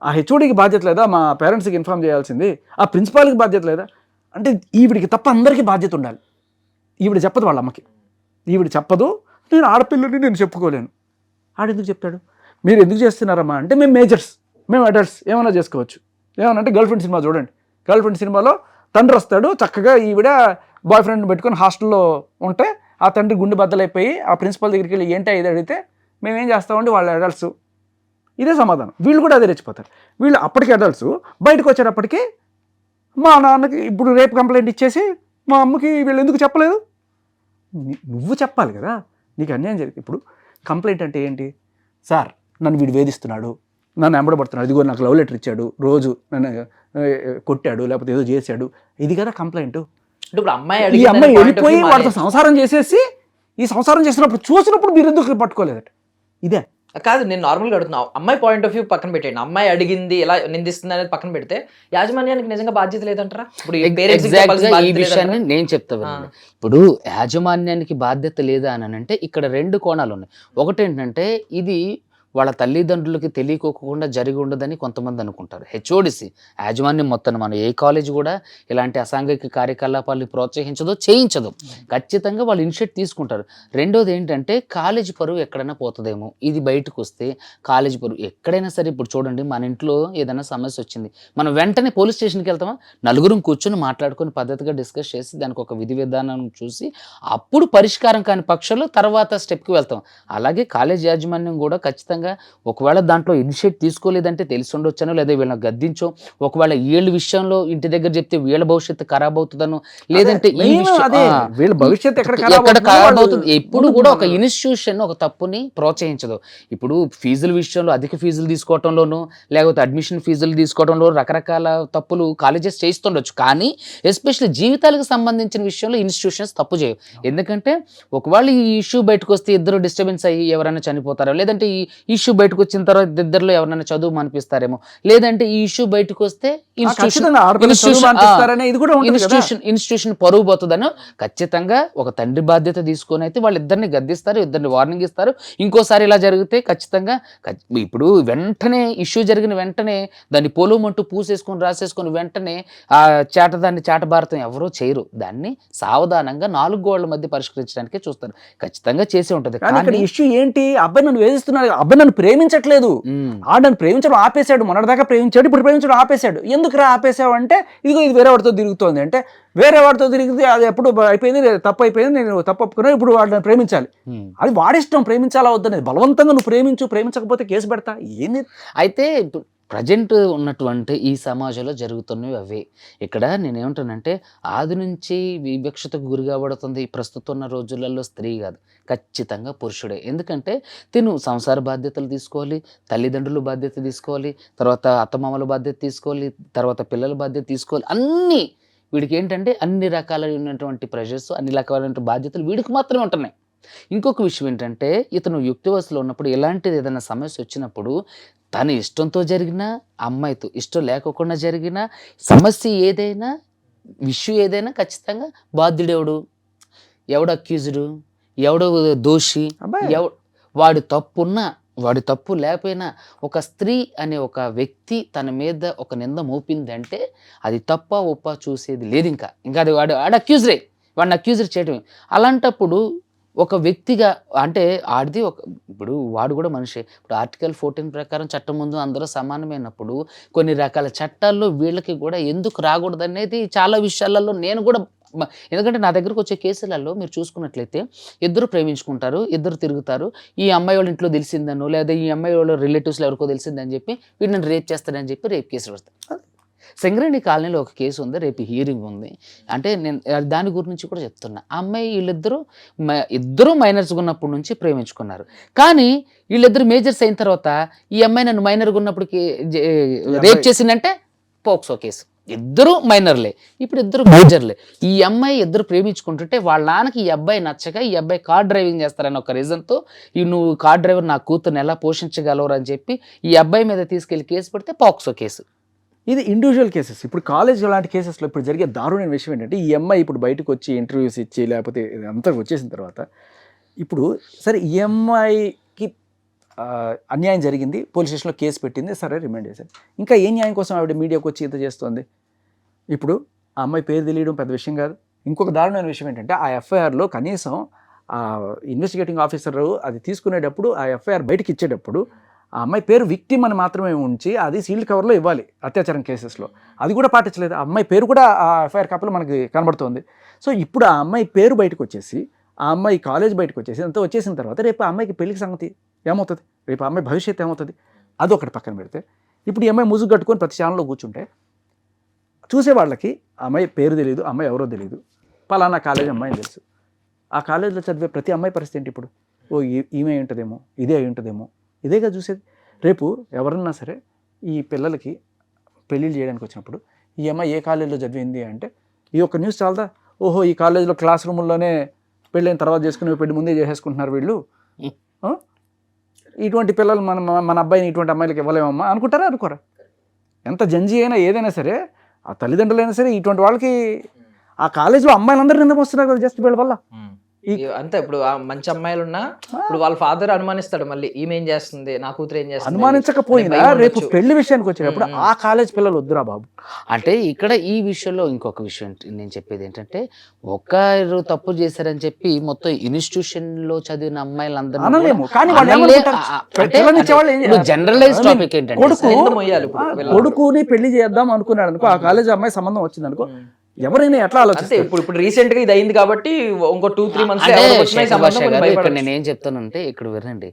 ఆ హెచ్ఓడికి బాధ్యత లేదా మా పేరెంట్స్కి ఇన్ఫార్మ్ చేయాల్సింది, ఆ ప్రిన్సిపాల్కి బాధ్యత లేదా అంటే ఈవిడికి తప్ప అందరికీ బాధ్యత ఉండాలి. ఈవిడ చెప్పదు వాళ్ళ అమ్మకి, ఈవిడ చెప్పదు. నేను ఆడపిల్లని నేను చెప్పుకోలేను. ఆడెందుకు చెప్తాడు? మీరు ఎందుకు చేస్తున్నారమ్మా అంటే మేము మేజర్స్, మేము అడల్ట్స్, ఏమైనా చేసుకోవచ్చు. ఏమన్నా అంటే గర్ల్ ఫ్రెండ్ సినిమా చూడండి, గర్ల్ ఫ్రెండ్ సినిమాలో తండ్రి వస్తాడు, చక్కగా ఈవిడ బాయ్ ఫ్రెండ్ పెట్టుకొని హాస్టల్లో ఉంటే ఆ తండ్రి గుండె బద్దలైపోయి ఆ ప్రిన్సిపల్ దగ్గరికి వెళ్ళి ఏంటో ఇది అడిగితే మేమేం చేస్తామండి వాళ్ళ అడల్ట్స్, ఇదే సమాధానం. వీళ్ళు కూడా అదే రెచ్చిపోతారు. వీళ్ళు అప్పటికి అడల్ట్స్, బయటకు వచ్చేటప్పటికి మా నాన్నకి ఇప్పుడు రేపు కంప్లైంట్ ఇచ్చేసి మా అమ్మకి వీళ్ళు ఎందుకు చెప్పలేదు, నువ్వు చెప్పాలి కదా, నీకు అన్యాయం జరిగింది. ఇప్పుడు కంప్లైంట్ అంటే ఏంటి? సార్ నన్ను వీడు వేధిస్తున్నాడు, నన్ను ఎంబడబడుతున్నాడు, ఇదిగో నాకు లవ్ లెటర్ ఇచ్చాడు, రోజు నన్ను కొట్టాడు, లేకపోతే ఏదో చేశాడు, ఇది కదా కంప్లైంట్. ఇప్పుడు ఈ అమ్మాయి వెళ్ళిపోయి వాడితో సంసారం చేసేసి, ఈ సంసారం చేసినప్పుడు చూసినప్పుడు మీరు ఎందుకు పట్టుకోలేదట, ఇదే కాదు. నేను నార్మల్గా అడుగుతున్నావు, అమ్మాయి పాయింట్ ఆఫ్ వ్యూ పక్కన పెట్టండి, అమ్మాయి అడిగింది ఎలా నిందిస్తుంది అనేది పక్కన పెడితే యాజమాన్యానికి నిజంగా బాధ్యత లేదంటారా? ఇప్పుడు ఈ విషయాన్ని నేను చెప్తా. ఇప్పుడు యాజమాన్యానికి బాధ్యత లేదా అని అంటే ఇక్కడ 2 కోణాలు ఉన్నాయి. ఒకటి ఏంటంటే ఇది వాళ్ళ తల్లిదండ్రులకి తెలియకోకుండా జరిగి ఉండదని కొంతమంది అనుకుంటారు. హెచ్ఓడిసి యాజమాన్యం మొత్తం మనం ఏ కాలేజ్ కూడా ఇలాంటి అసాంఘిక కార్యకలాపాలను ప్రోత్సహించదు, చేయించదు. ఖచ్చితంగా వాళ్ళు ఇనిషియేట్ తీసుకుంటారు. రెండోది ఏంటంటే కాలేజీ పరువు ఎక్కడైనా పోతుందేమో, ఇది బయటకు వస్తే కాలేజీ పరువు ఎక్కడైనా సరే. ఇప్పుడు చూడండి, మన ఇంట్లో ఏదైనా సమస్య వచ్చింది, మనం వెంటనే పోలీస్ స్టేషన్కి వెళ్తామా? నలుగురం కూర్చొని మాట్లాడుకొని పద్ధతిగా డిస్కస్ చేసి దానికి ఒక విధి విధానం చూసి అప్పుడు పరిష్కారం కాని పక్షంలో తర్వాత స్టెప్కి వెళ్తాం. అలాగే కాలేజ్ యాజమాన్యం కూడా ఖచ్చితంగా ఒకవేళ దాంట్లో ఇనిషియేట్ తీసుకోలేదంటే తెలిసి ఉండొచ్చనో, లేదా వీళ్ళని గద్దించో, ఒకవేళ వీళ్ళ విషయంలో ఇంటి దగ్గర చెప్తే వీళ్ళ భవిష్యత్తు ఖరాబ్ అవుతుందనో, లేదంటే ఈ వీళ్ళ భవిష్యత్తు ఎక్కడ ఖరాబ్ అవుతుంది. ఎప్పుడు కూడా ఒక ఇన్స్టిట్యూషన్ ఒక తప్పుని ప్రోత్సహించదు. ఇప్పుడు ఫీజుల విషయంలో అధిక ఫీజులు తీసుకోవడంలోనూ, లేకపోతే అడ్మిషన్ ఫీజులు తీసుకోవడంలో రకరకాల తప్పులు కాలేజెస్ చేస్తుండొచ్చు. కానీ ఎస్పెషల్లీ జీవితాలకు సంబంధించిన విషయంలో ఇన్స్టిట్యూషన్స్ తప్పు చేయవు. ఎందుకంటే ఒకవేళ ఈ ఇష్యూ బయటకు వస్తే ఇద్దరు డిస్టర్బెన్స్ అయ్యి ఎవరైనా చనిపోతారో, లేదంటే ఈ ఇష్యూ బయటకు వచ్చిన తర్వాత ఇద్దరిలో ఎవరైనా చదువు మానిపిస్తారేమో, లేదంటే ఈ ఇష్యూ బయటకు వస్తే ఇన్స్టిట్యూషన్ పరువు పోతుందనో ఖచ్చితంగా ఒక తండ్రి బాధ్యత తీసుకొని అయితే వాళ్ళిద్దరిని గద్దిస్తారు, ఇద్దరిని వార్నింగ్ ఇస్తారు. ఇంకోసారి ఇలా జరిగితే ఖచ్చితంగా ఇప్పుడు వెంటనే ఇష్యూ జరిగిన వెంటనే దాన్ని పొలుమంటూ పూసేసుకొని రాసేసుకొని వెంటనే ఆ దాన్ని చాటభారతం ఎవరో చేయరు. దాన్ని సావధానంగా 4 గోళ్ల మధ్య పరిష్కరించడానికే చూస్తారు. ఖచ్చితంగా చేసి ఉంటది. కానీ ఇష్యూ ఏంటి? అబ్బాయి నన్ను వేధిస్తున్నాడు, అబ్బాయి నన్ను ప్రేమించట్లేదు, నన్ను ప్రేమించడం ఆపేశాడు, మొన్నటిదాకా ప్రేమించాడు, ఇప్పుడు ప్రేమించడం ఆపేశాడు. ఎందుకురా ఆపేసావు అంటే, ఇదిగో ఇది వేరే వాడితో తిరుగుతోంది అంటే, వేరే వాడితో తిరిగితే అది ఎప్పుడు అయిపోయింది, తప్పు అయిపోయింది, నేను తప్పు ఒప్పుకున్నాను, ఇప్పుడు వాడిని ప్రేమించాలి. అది వాడిష్టం, ప్రేమించాలా వద్దనేది. బలవంతంగా నువ్వు ప్రేమించకపోతే కేసు పెడతా ఏంది? అయితే ప్రజెంట్ ఉన్నటువంటి ఈ సమాజంలో జరుగుతున్నవి అవే. ఇక్కడ నేనేమంటానంటే, ఆది నుంచి వివక్షతకు గురి కాబడుతుంది ప్రస్తుతం ఉన్న రోజులలో స్త్రీ కాదు, ఖచ్చితంగా పురుషుడే. ఎందుకంటే తిను సంసార బాధ్యతలు తీసుకోవాలి, తల్లిదండ్రుల బాధ్యత తీసుకోవాలి, తర్వాత అత్తమామల బాధ్యత తీసుకోవాలి, తర్వాత పిల్లల బాధ్యత తీసుకోవాలి. అన్నీ వీడికి ఏంటంటే అన్ని రకాలైనటువంటి ప్రెషర్స్, అన్ని రకాలైన బాధ్యతలు వీడికి మాత్రమే ఉంటున్నాయి. ఇంకొక విషయం ఏంటంటే, ఇతను యుక్తి వయసులో ఉన్నప్పుడు ఎలాంటిది ఏదైనా సమస్య వచ్చినప్పుడు తన ఇష్టంతో జరిగినా, అమ్మాయితో ఇష్టం లేకోకుండా జరిగినా, సమస్య ఏదైనా, ఇష్యూ ఏదైనా ఖచ్చితంగా బాధ్యుడెవడు, ఎవడు అక్యూజ్డు, ఎవడు దోషి, వాడి తప్పున్నా వాడి తప్పు లేకపోయినా ఒక స్త్రీ అనే ఒక వ్యక్తి తన మీద ఒక నింద మోపిందంటే అది తప్ప ఒప్ప చూసేది లేదు. ఇంకా అది వాడు అక్యూజరే, వాడిని అక్యూజర్ చేయటమే. అలాంటప్పుడు ఒక వ్యక్తిగా అంటే ఆడిది ఇప్పుడు వాడు కూడా మనిషి. ఇప్పుడు ఆర్టికల్ 14 ప్రకారం చట్టం ముందు అందరూ సమానమైనప్పుడు కొన్ని రకాల చట్టాల్లో వీళ్ళకి కూడా ఎందుకు రాకూడదు అనేది చాలా విషయాలలో నేను కూడా, ఎందుకంటే నా దగ్గరకు వచ్చే కేసులలో మీరు చూసుకున్నట్లయితే ఇద్దరు ప్రేమించుకుంటారు, ఇద్దరు తిరుగుతారు, ఈ అమ్మాయి వాళ్ళ ఇంట్లో తెలిసిందనో లేదా ఈ అమ్మాయి వాళ్ళ రిలేటివ్స్లో ఎవరికో తెలిసిందని చెప్పి వీడిని రేప్ చేస్తానని చెప్పి రేప్ కేసు పెడతారు. సింగరేణి కాలనీలో ఒక కేసు ఉంది, రేపు హియరింగ్ ఉంది. అంటే నేను దాని గురించి కూడా చెప్తున్నా. ఆ అమ్మాయి ఇద్దరు మైనర్స్గా ఉన్నప్పటి నుంచి ప్రేమించుకున్నారు. కానీ వీళ్ళిద్దరు మేజర్స్ అయిన తర్వాత ఈ అమ్మాయి నన్ను మైనర్గా ఉన్నప్పటికీ రేప్ చేసిందంటే పోక్సో కేసు. ఇద్దరు మైనర్లే, ఇప్పుడు ఇద్దరు మేజర్లే. ఈ అమ్మాయి ఇద్దరు ప్రేమించుకుంటుంటే వాళ్ళ నాన్నకి ఈ అబ్బాయి నచ్చక ఈ అబ్బాయి కార్ డ్రైవింగ్ చేస్తారని ఒక రీజన్తో నువ్వు కార్ డ్రైవర్ నా కూతుర్ని ఎలా పోషించగలవు అని చెప్పి ఈ అబ్బాయి మీద తీసుకెళ్లి కేసు పెడితే పోక్సో కేసు. ఇది ఇండివిజువల్ కేసెస్. ఇప్పుడు కాలేజ్ లాంటి కేసెస్లో ఇప్పుడు జరిగే దారుణమైన విషయం ఏంటంటే, ఈ అమ్మాయి ఇప్పుడు బయటకు వచ్చి ఇంటర్వ్యూస్ ఇచ్చి లేకపోతే అంతా వచ్చేసిన తర్వాత ఇప్పుడు సరే ఈ అమ్మాయికి అన్యాయం జరిగింది, పోలీస్ స్టేషన్లో కేసు పెట్టింది, సరే రిమాండ్ చేశారు. ఇంకా ఏ న్యాయం కోసం ఆవిడ మీడియాకి వచ్చి ఇంత చేస్తుంది? ఇప్పుడు ఆ అమ్మాయి పేరు తెలియడం పెద్ద విషయం కాదు. ఇంకొక దారుణమైన విషయం ఏంటంటే, ఆ ఎఫ్ఐఆర్లో కనీసం ఆ ఇన్వెస్టిగేటింగ్ ఆఫీసర్ అది తీసుకునేటప్పుడు ఆ ఎఫ్ఐఆర్ బయటకి ఇచ్చేటప్పుడు ఆ అమ్మాయి పేరు విక్టిమ్ అని మాత్రమే ఉంచి అది సీల్డ్ కవర్లో ఇవ్వాలి అత్యాచారం కేసెస్లో. అది కూడా పాటించలేదు. ఆ అమ్మాయి పేరు కూడా ఆ ఎఫ్ఐఆర్ కాపీలో మనకి కనబడుతుంది. సో ఇప్పుడు ఆ అమ్మాయి పేరు బయటకు వచ్చేసి, ఆ అమ్మాయి కాలేజ్ బయటకు వచ్చేసి అంతా వచ్చేసిన తర్వాత రేపు ఆ అమ్మాయికి పెళ్లికి సంగతి ఏమవుతుంది? రేపు ఆ అమ్మాయి భవిష్యత్తు ఏమవుతుంది? అదొకటి పక్కన పెడితే, ఇప్పుడు ఈ అమ్మాయి ముసుగు కట్టుకొని ప్రతి ఛానల్లో కూర్చుంటే చూసే వాళ్ళకి ఆ అమ్మాయి పేరు తెలియదు, ఆ అమ్మాయి ఎవరో తెలియదు, పలానా కాలేజ్ అమ్మాయిని తెలుసు. ఆ కాలేజీలో చదివే ప్రతి అమ్మాయి పరిస్థితి ఏంటి ఇప్పుడు? ఈమె అయి ఉంటుందేమో, ఇదే అయి ఉంటుందేమో, ఇదేగా చూసేది. రేపు ఎవరన్నా సరే ఈ పిల్లలకి పెళ్ళిళ్ళు చేయడానికి వచ్చినప్పుడు ఈ అమ్మాయి ఏ కాలేజీలో చదివింది అంటే ఈ ఒక్క న్యూస్ చాలదా? ఓహో, ఈ కాలేజీలో క్లాస్ రూముల్లోనే పెళ్ళైన తర్వాత చేసుకుని పెళ్లి ముందే చేసేసుకుంటున్నారు వీళ్ళు, ఇటువంటి పిల్లలు మన అబ్బాయిని ఇటువంటి అమ్మాయిలకి ఇవ్వలేమమ్మా అనుకుంటారా? అనుకోరా? ఎంత జంజీ అయినా ఏదైనా సరే, ఆ తల్లిదండ్రులైనా సరే, ఇటువంటి వాళ్ళకి ఆ కాలేజీలో అమ్మాయిలందరూ నిందమొస్తున్నారు కదా జస్ట్ వీళ్ళ వల్ల. అంతే. ఇప్పుడు ఆ మంచి అమ్మాయిలు ఉన్నా ఇప్పుడు వాళ్ళ ఫాదర్ అనుమానిస్తాడు, మళ్ళీ ఈమె ఏం చేస్తుంది, నా కూతురు ఏం చేస్తుంది అనుమానించకపోయినా అనే భయం రేపు ఉండొచ్చు. పెళ్లి విషయానికి వచ్చేటప్పుడు ఆ కాలేజ్ పిల్లలు వద్దురా బాబు. అంటే ఇక్కడ ఈ విషయంలో ఇంకొక విషయం నేను చెప్పేది ఏంటంటే, ఒకరు తప్పు చేశారని చెప్పి మొత్తం ఇన్స్టిట్యూషన్ లో చదివిన అమ్మాయిలందరూ అనలేము. కానీ వాళ్ళు ఏమనుకుంటారు? పిల్లల్నిచ్చే వాళ్ళు ఏం- జనరలైజ్ I mean, టాపిక్ ఏంటంటే కొడుకు ఎంత మొయ్యాలి ఇప్పుడు వీళ్ళందరూ? కొడుకుని పెళ్లి చేద్దాం అనుకున్నాడు అనుకో, ఆ కాలేజ్ అమ్మాయి సంబంధం వచ్చింది అనుకో, ఎవరైనా ఎట్లా అంతే. ఆలోచిస్తారు? ఇప్పుడు రీసెంట్ గా ఇది అయింది కాబట్టి ఇంకో 2-3 months అంటే సంబంధం శేఖర్ భాష గారు, ఇక్కడ భయపడచ్చు. నేను ఏం చెప్తానంటే, ఇక్కడ వినండి,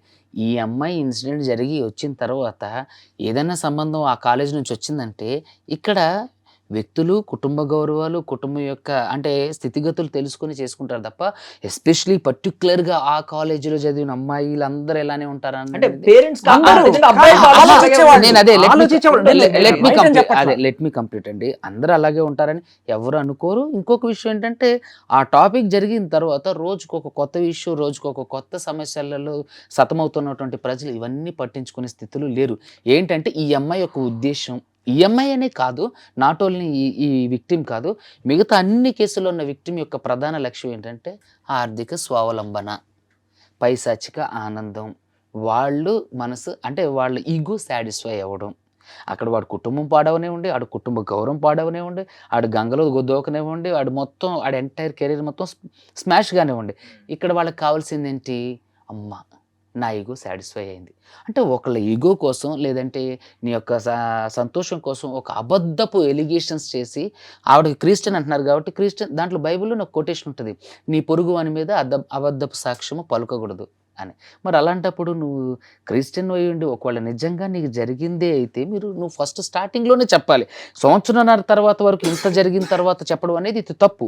ఈ అమ్మాయి ఇన్సిడెంట్ జరిగి వచ్చిన తర్వాత ఏదైనా సంబంధం ఆ కాలేజ్ నుంచి వచ్చిందంటే, ఇక్కడ వ్యక్తులు, కుటుంబ గౌరవాలు, కుటుంబం యొక్క అంటే స్థితిగతులు తెలుసుకొని చేసుకుంటారు తప్ప, ఎస్పెషలీ పర్టికులర్గా ఆ కాలేజీలో చదివిన అమ్మాయిలందరూ ఎలానే ఉంటారు అంటే పేరెంట్స్ నేను అదే ఆలోచించేవాళ్ళు. లెట్ మీ కంప్లీట్ అండి. అందరూ అలాగే ఉంటారని ఎవరు అనుకోరు. ఇంకొక విషయం ఏంటంటే, ఆ టాపిక్ జరిగిన తర్వాత రోజుకు ఒక కొత్త ఇష్యూ, రోజుకు ఒక కొత్త సమస్యలలో సతమవుతున్నటువంటి ప్రజలు ఇవన్నీ పట్టించుకునే స్థితిలో లేరు. ఏంటంటే ఈ అమ్మాయి యొక్క ఉద్దేశం, ఈ అమ్మాయి అనే కాదు, నాట్ ఓన్లీ ఈ విక్టిమ్ కాదు, మిగతా అన్ని కేసుల్లో ఉన్న విక్టిమ్ యొక్క ప్రధాన లక్ష్యం ఏంటంటే ఆర్థిక స్వావలంబన, పైశాచిక ఆనందం, వాళ్ళు మనసు అంటే వాళ్ళ ఈగో సాటిస్ఫై అవ్వడం. అక్కడ వాడు కుటుంబం పాడవనివ్వండి, ఆడు కుటుంబ గౌరవం పాడవనివ్వండి, ఆడు గంగలో దోకనివ్వండి, ఆడు మొత్తం ఆడు ఎంటైర్ కెరీర్ మొత్తం స్మాష్ కానివ్వండి. ఇక్కడ వాళ్ళకి కావాల్సింది ఏంటి? అమ్మ నా ఈగో సాటిస్ఫై అయింది అంటే, ఒకళ్ళ ఈగో కోసం లేదంటే నీ యొక్క సంతోషం కోసం ఒక అబద్ధపు ఎలిగేషన్స్ చేసి, ఆవిడకి క్రిస్టియన్ అంటున్నారు కాబట్టి క్రిస్టియన్, దాంట్లో బైబిల్లో నాకు కొటేషన్ ఉంటుంది, నీ పొరుగు వాని మీద అబద్ధపు సాక్ష్యము పలుకకూడదు అని. మరి అలాంటప్పుడు నువ్వు క్రిస్టియన్ అయి ఉండి ఒకవేళ నిజంగా నీకు జరిగిందే అయితే నువ్వు ఫస్ట్ స్టార్టింగ్లోనే చెప్పాలి. సంవత్సరంన్నర తర్వాత వరకు ఇంత జరిగిన తర్వాత చెప్పడం అనేది ఇది తప్పు.